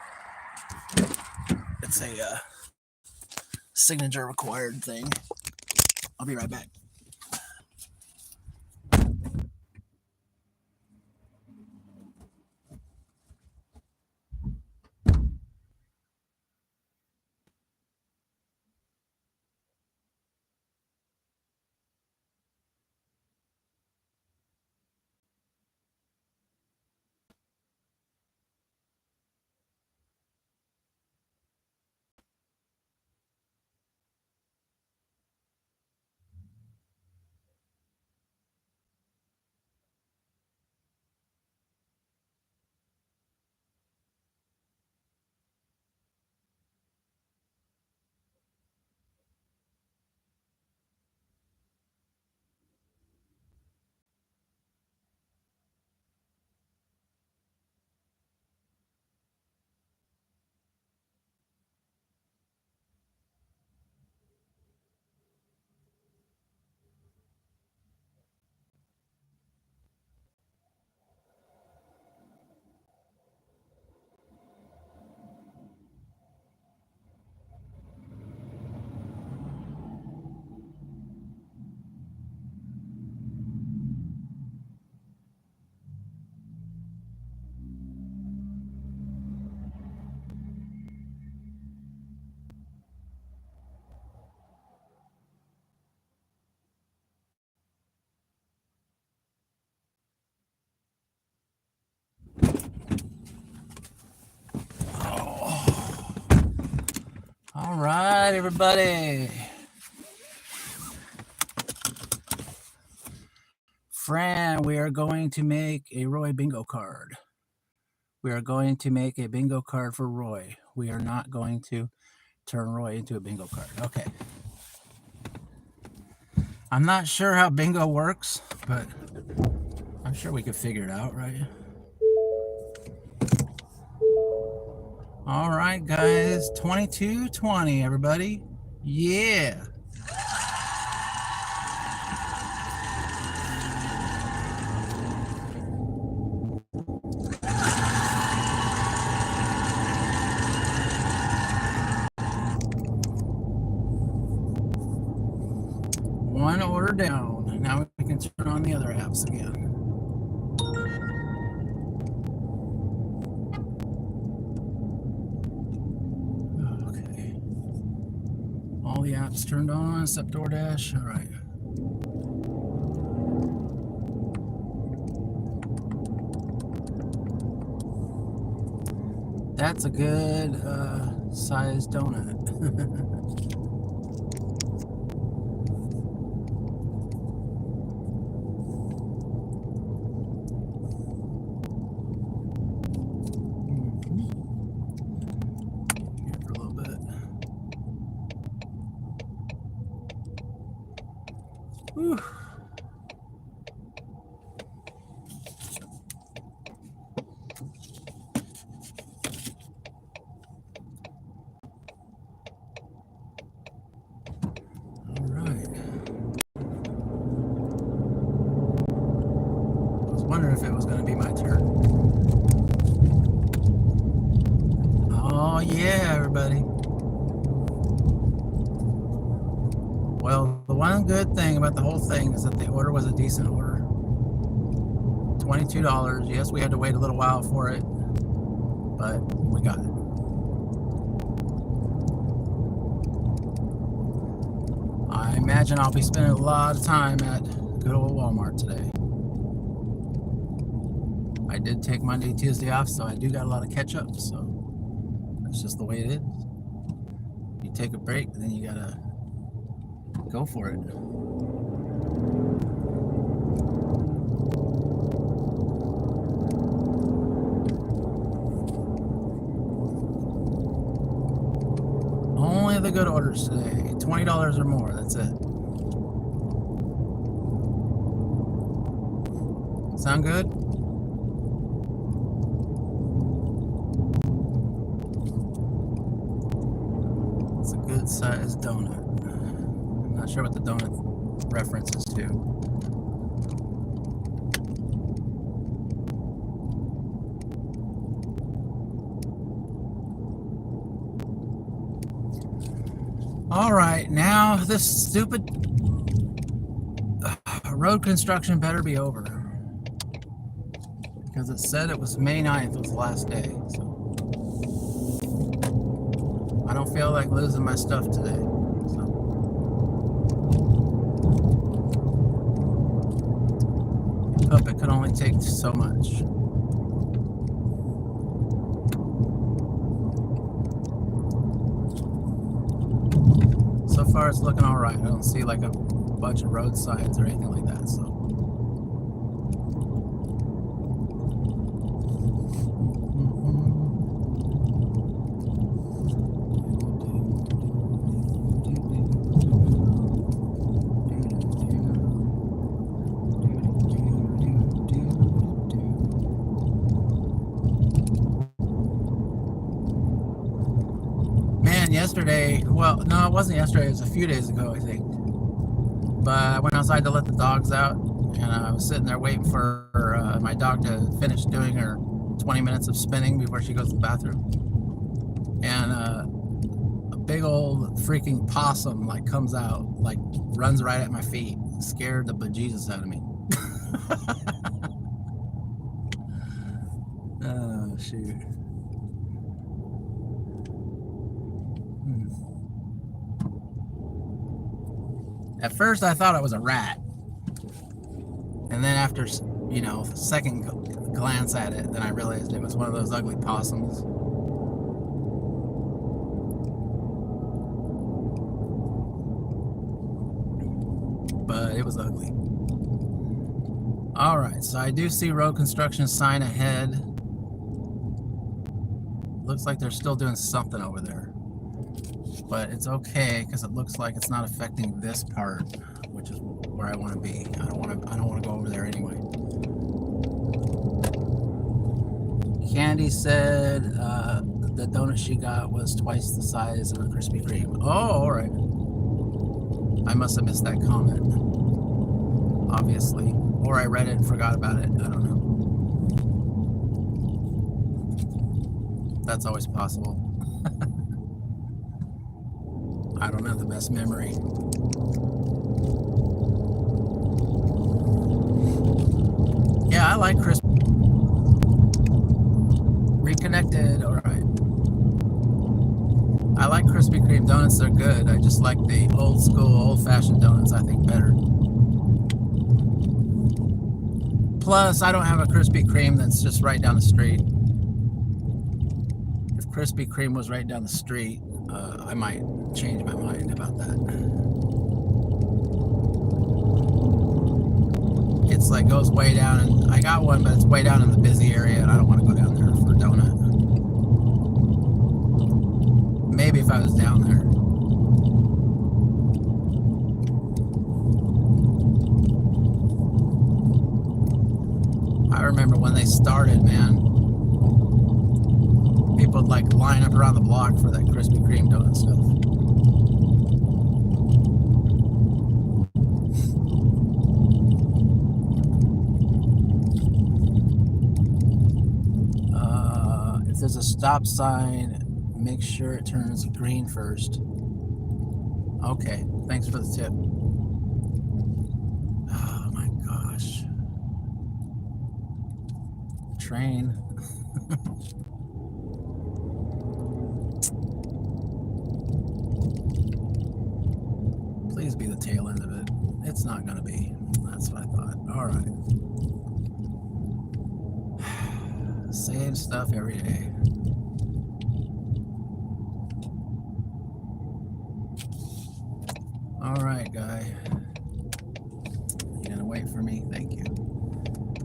It's a signature required thing. I'll be right back. right, everybody. Fran, we are going to make a Roy bingo card. We are going to make a bingo card for Roy. We are not going to turn Roy into a bingo card. Okay. I'm not sure how bingo works, but I'm sure we could figure it out, right? All right, guys. 2220, everybody. Yeah. One order down. Now we can turn on the other apps again. Okay. All the apps turned on except Doordash. All right. That's a good sized donut. Whew. All right. I was wondering if it was going to be my turn. Oh, yeah, everybody. Well, the one good thing about the whole thing is that the order was a decent order. $22. Yes, we had to wait a little while for it, but we got it. I imagine I'll be spending a lot of time at good old Walmart today. I did take Monday, Tuesday off, so I do got a lot of catch up, so that's just the way it is. You take a break, and then you gotta go for it. Only the good orders today. $20 or more, that's it. Sound good? It's a good sized donut. I'm not sure what the donut references to. All right, now this stupid road construction better be over, because it said it was May 9th was the last day, so I don't feel like losing my stuff today. So it could only take so much. So far it's looking all right. I don't see like a bunch of road signs or anything like that, so. Yesterday, well, no, it wasn't yesterday, it was a few days ago, I think. But I went outside to let the dogs out, and I was sitting there waiting for my dog to finish doing her 20 minutes of spinning before she goes to the bathroom. And a big old freaking possum like comes out, like runs right at my feet, scared the bejesus out of me. Oh, shoot. At first I thought it was a rat, and then after, you know, the second glance at it, then I realized it was one of those ugly possums. but it was ugly. All right, so I do see road construction sign ahead. Looks like they're still doing something over there, but it's okay because it looks like it's not affecting this part, which is where I want to be. I don't want to go over there anyway. Candy said the donut she got was twice the size of a Krispy Kreme. Oh, all right. I must have missed that comment, obviously, or I read it and forgot about it. I don't know. That's always possible. I don't have the best memory. Yeah, I like Krispy. Reconnected, all right. I like Krispy Kreme donuts, they're good. I just like the old school, old-fashioned donuts, I think, better. Plus, I don't have a Krispy Kreme that's just right down the street. If Krispy Kreme was right down the street, I might change my mind about that. It's like goes way down, and I got one, but it's way down in the busy area, and I don't want to go down there for a donut. Maybe if I was down there. I remember when they started, man. People would like line up around the block for that Krispy Kreme donut stuff. If there's a stop sign, make sure it turns green first. Okay, thanks for the tip. Oh my gosh. Train. Please be the tail end of it. It's not gonna be. That's what I thought. All right. Same stuff every day. All right, guy. You gonna wait for me? Thank you.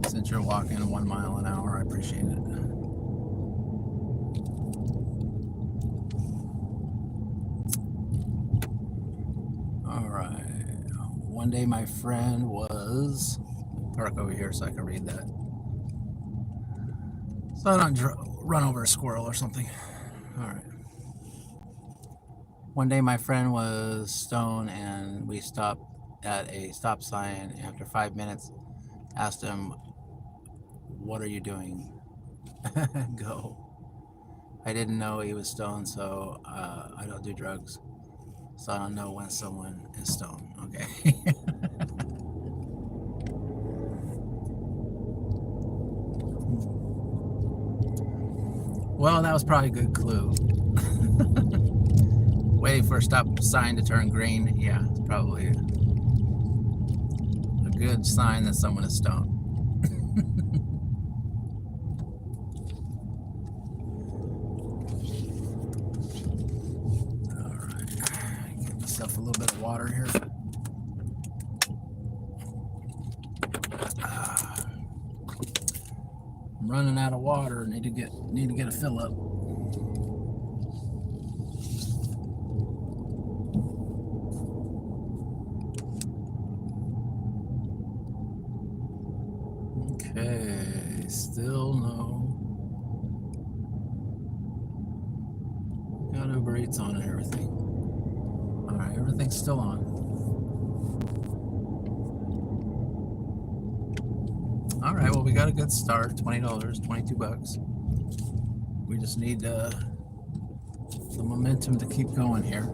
Since you're walking 1 mile an hour, I appreciate it. All right. One day my friend was... Park over here so I can read that. So I don't run over a squirrel or something. All right. One day my friend was stoned and we stopped at a stop sign. After 5 minutes, asked him, "What are you doing?" Go. I didn't know he was stoned, so I don't do drugs. So I don't know when someone is stoned. Okay. Well, that was probably a good clue. Waiting for a stop sign to turn green. Yeah, it's probably a good sign that someone is stoned. All right, get myself a little bit of water here. I'm running out of water. Need to get a fill up. Okay, still no. Got UberEats on and everything. All right, everything's still on. All right, well, we got a good start. $20, 22 bucks. We just need the momentum to keep going here.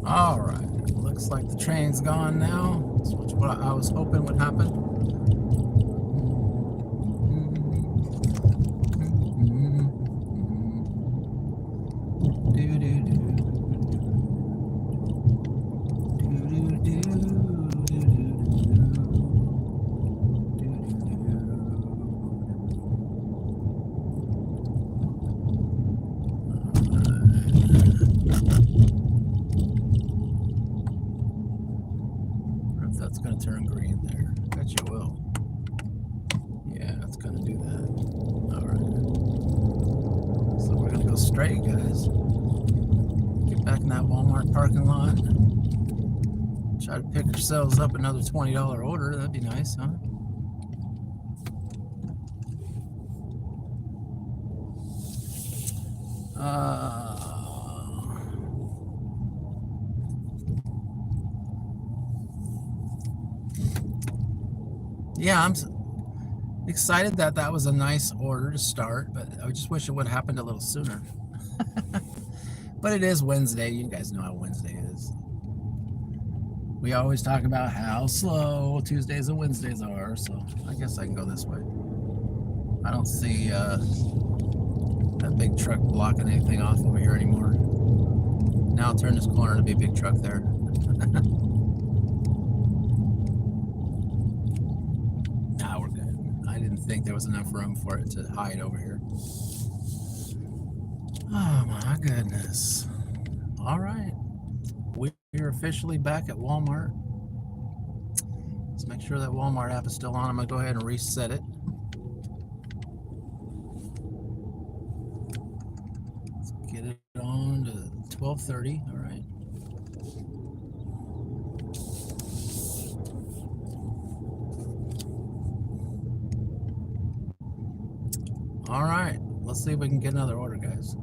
All right, looks like the train's gone now. That's what I was hoping would happen. if that's going to turn green there. I bet you will. Yeah, it's going to do that. All right. So we're going to go straight, guys. Get back in that Walmart parking lot. Try to pick ourselves up another $20 order. That'd be nice, huh? Yeah, I'm excited that that was a nice order to start, but I just wish it would have happened a little sooner. But it is Wednesday. You guys know how Wednesday is. We always talk about how slow Tuesdays and Wednesdays are, so I guess I can go this way. I don't see that big truck blocking anything off over here anymore. Now I'll turn this corner to be a big truck there. Nah, we're good. I didn't think there was enough room for it to hide over here. Oh my goodness. All right. We're officially back at Walmart. Let's make sure that Walmart app is still on. I'm going to go ahead and reset it. Let's get it on to 12:30. All right. All right. Let's see if we can get another order, guys.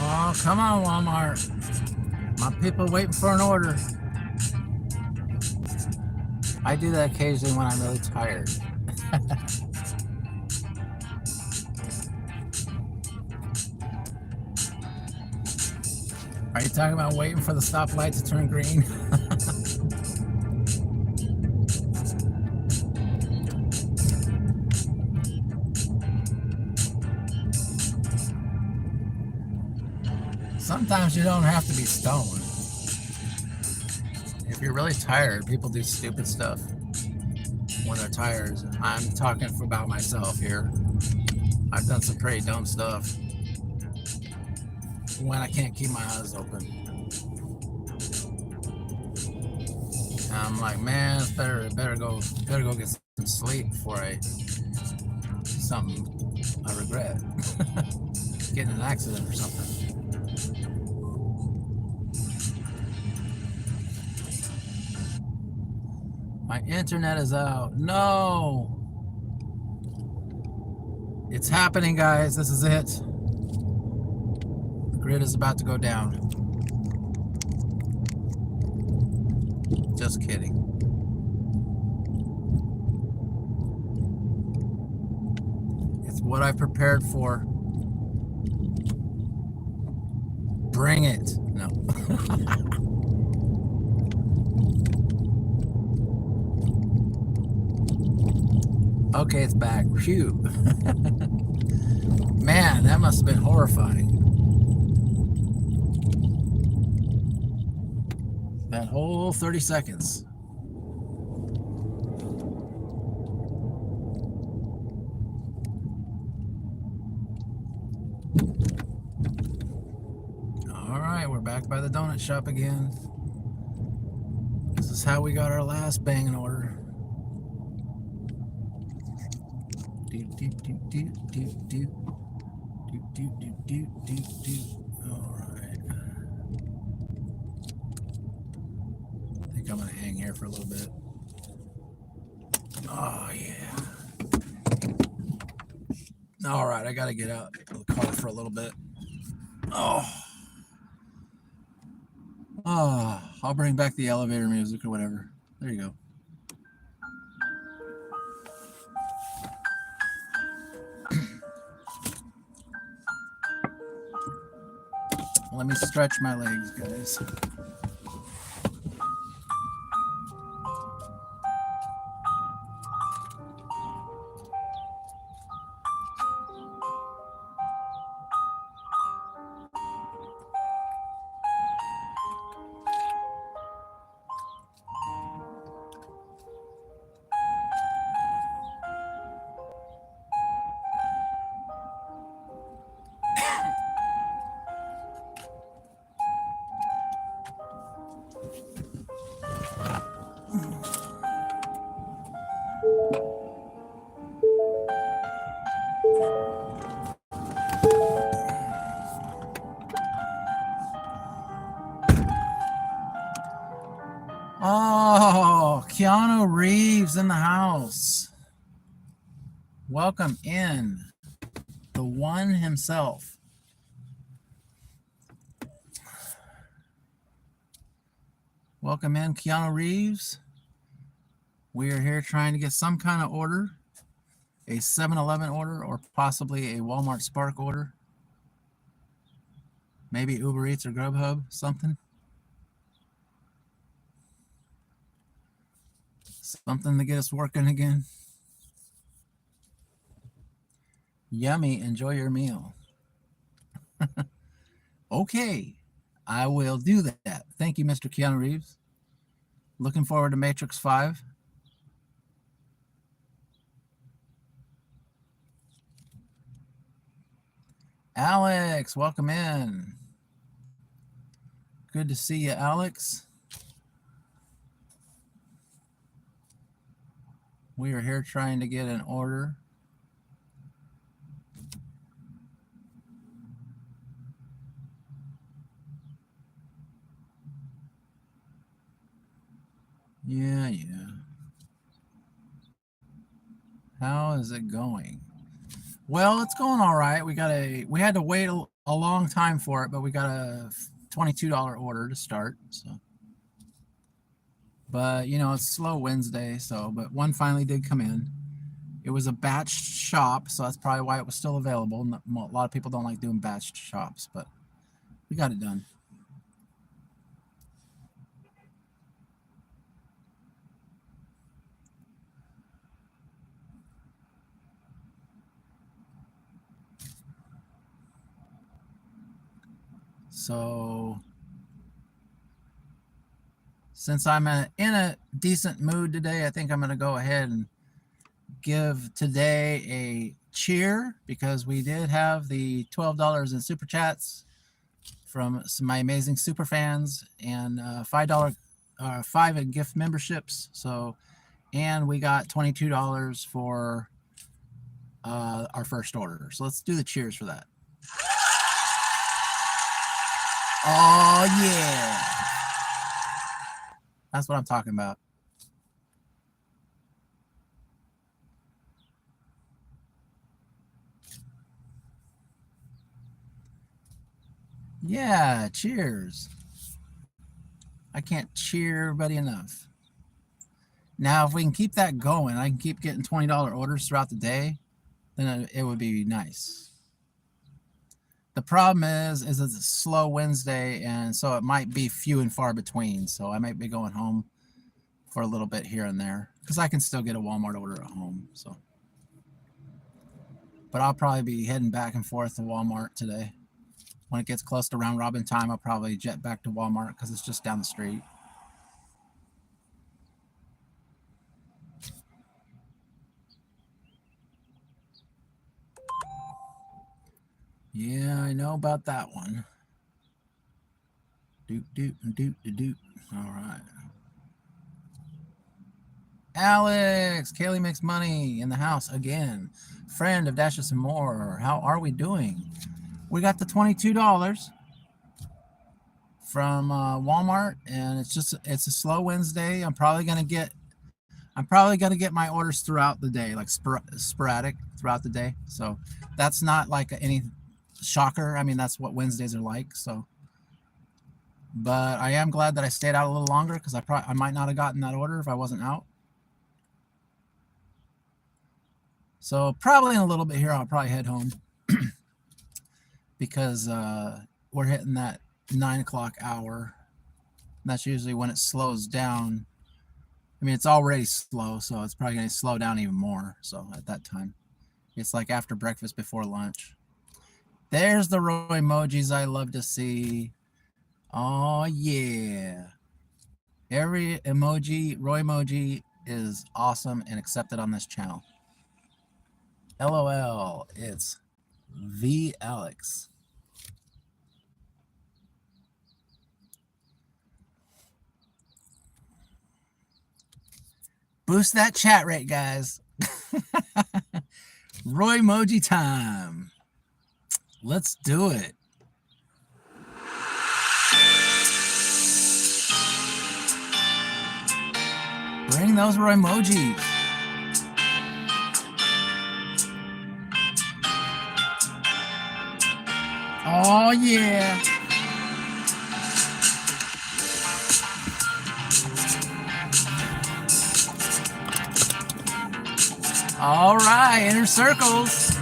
Oh, come on, Walmart. My people waiting for an order. I do that occasionally when I'm really tired. Are you talking about waiting for the stoplight to turn green? Sometimes you don't have to be stoned. If you're really tired, people do stupid stuff when they're tired. I'm talking about myself here. I've done some pretty dumb stuff when I can't keep my eyes open. And I'm like, man, it's better go get some sleep before I do something I regret. Get in an accident or something. My internet is out. No! It's happening, guys. This is it. The grid is about to go down. Just kidding. It's what I prepared for. Bring it. No. Okay, it's back. Phew. Man, that must have been horrifying. That whole 30 seconds. All right, we're back by the donut shop again. This is how we got our last banging order. All right. I think I'm gonna hang here for a little bit. Oh yeah. All right, I gotta get out of the car for a little bit. Oh, Oh, I'll bring back the elevator music or whatever. There you go. Let me stretch my legs, guys. Oh, Keanu Reeves in the house. Welcome in. The one himself. Welcome in, Keanu Reeves. We are here trying to get some kind of order, a 7-Eleven order, or possibly a Walmart Spark order. Maybe UberEats or GrubHub, something. Something to get us working again. Yummy, enjoy your meal. Okay, I will do that. Thank you, Mr. Keanu Reeves. Looking forward to Matrix 5. Alex, welcome in. Good to see you, Alex. We are here trying to get an order. Yeah. How is it going? Well, it's going all right. We had to wait a long time for it, but we got a $22 order to start. So, but you know, it's slow Wednesday. So, but one finally did come in. It was a batch shop, so that's probably why it was still available. A lot of people don't like doing batch shops, but we got it done. So, since I'm in a decent mood today, I think I'm going to go ahead and give today a cheer, because we did have the $12 in super chats from my amazing super fans, and $5 in gift memberships. So, and we got $22 for our first order. So let's do the cheers for that. Oh yeah, that's what I'm talking about. Yeah, cheers. I can't cheer everybody enough. Now, if we can keep that going, I can keep getting $20 orders throughout the day, then it would be nice. The problem is it's a slow Wednesday, and so it might be few and far between. So I might be going home for a little bit here and there, because I can still get a Walmart order at home. So, but I'll probably be heading back and forth to Walmart today. When it gets close to round robin time, I'll probably jet back to Walmart because it's just down the street. Yeah, I know about that one. Doot. All right. Alex, Kaylee makes money in the house again. Friend of Dashes and More. How are we doing? We got the $22 from Walmart, and it's a slow Wednesday. I'm probably gonna get my orders throughout the day, like sporadic throughout the day. So that's not like any shocker. I mean, that's what Wednesdays are like. So, But I am glad that I stayed out a little longer because I might not have gotten that order if I wasn't out. So probably in a little bit here, I'll probably head home because we're hitting that 9 o'clock hour. That's usually when it slows down. I mean, it's already slow, so it's probably going to slow down even more. So at that time, it's like after breakfast, before lunch. There's the Roy emojis I love to see. Oh, yeah. Every emoji, Roy emoji, is awesome and accepted on this channel. LOL, it's the Alex. Boost that chat rate, guys. Roy emoji time. Let's do it. Bring those Roy emojis. Oh, yeah. All right, inner circles.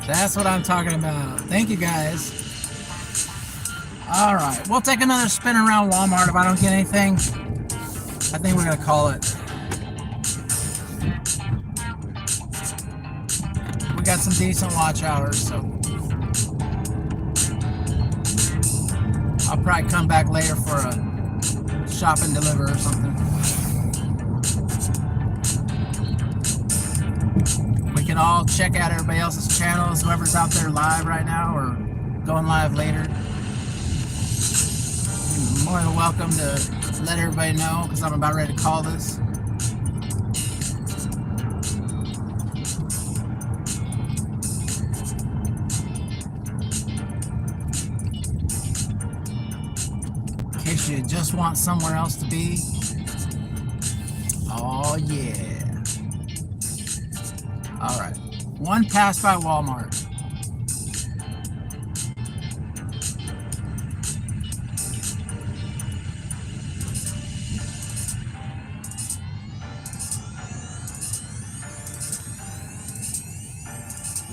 That's what I'm talking about. Thank you, guys. All right, we'll take another spin around Walmart if I don't get anything. I think we're going to call it. We got some decent watch hours, so I'll probably come back later for a shop and deliver or something. We can all check out everybody else's channels, whoever's out there live right now or going live later. You're more than welcome to let everybody know because I'm about ready to call this. In case you just want somewhere else to be. Oh yeah. All right, one pass by Walmart.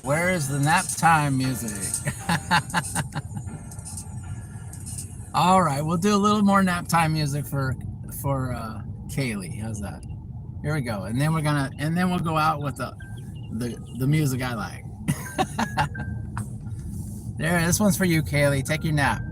Where is the nap time music? All right, we'll do a little more nap time music for Kaylee. How's that? Here we go, and then we'll go out with the music I like. There, this one's for you, Kaylee. Take your nap.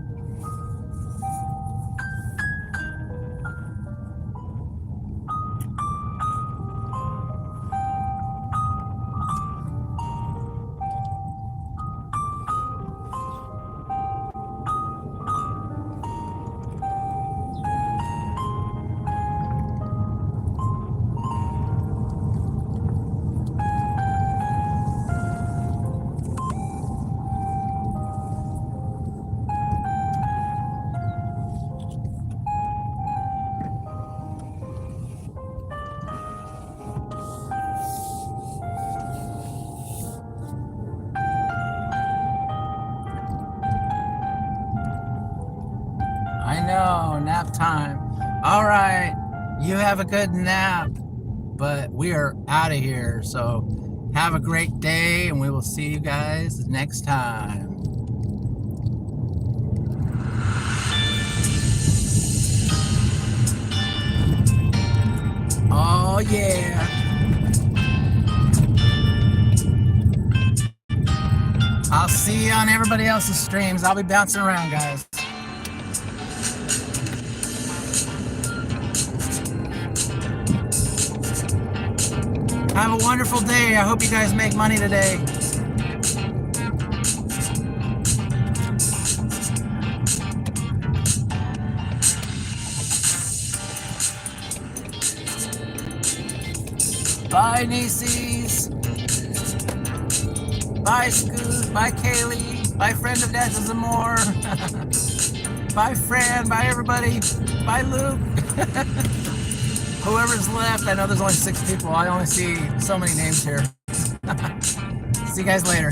Nap time. All right, you have a good nap, but we are out of here, so have a great day and we will see you guys next time. Oh yeah. I'll see you on everybody else's streams. I'll be bouncing around, guys. Have a wonderful day. I hope you guys make money today. Bye, Nieces. Bye, Scoot. Bye, Kaylee. Bye, friend of Dashes and more. Bye, Fran. Bye, everybody. Bye, Luke. Whoever's left, I know there's only 6 people. I only see so many names here. See you guys later.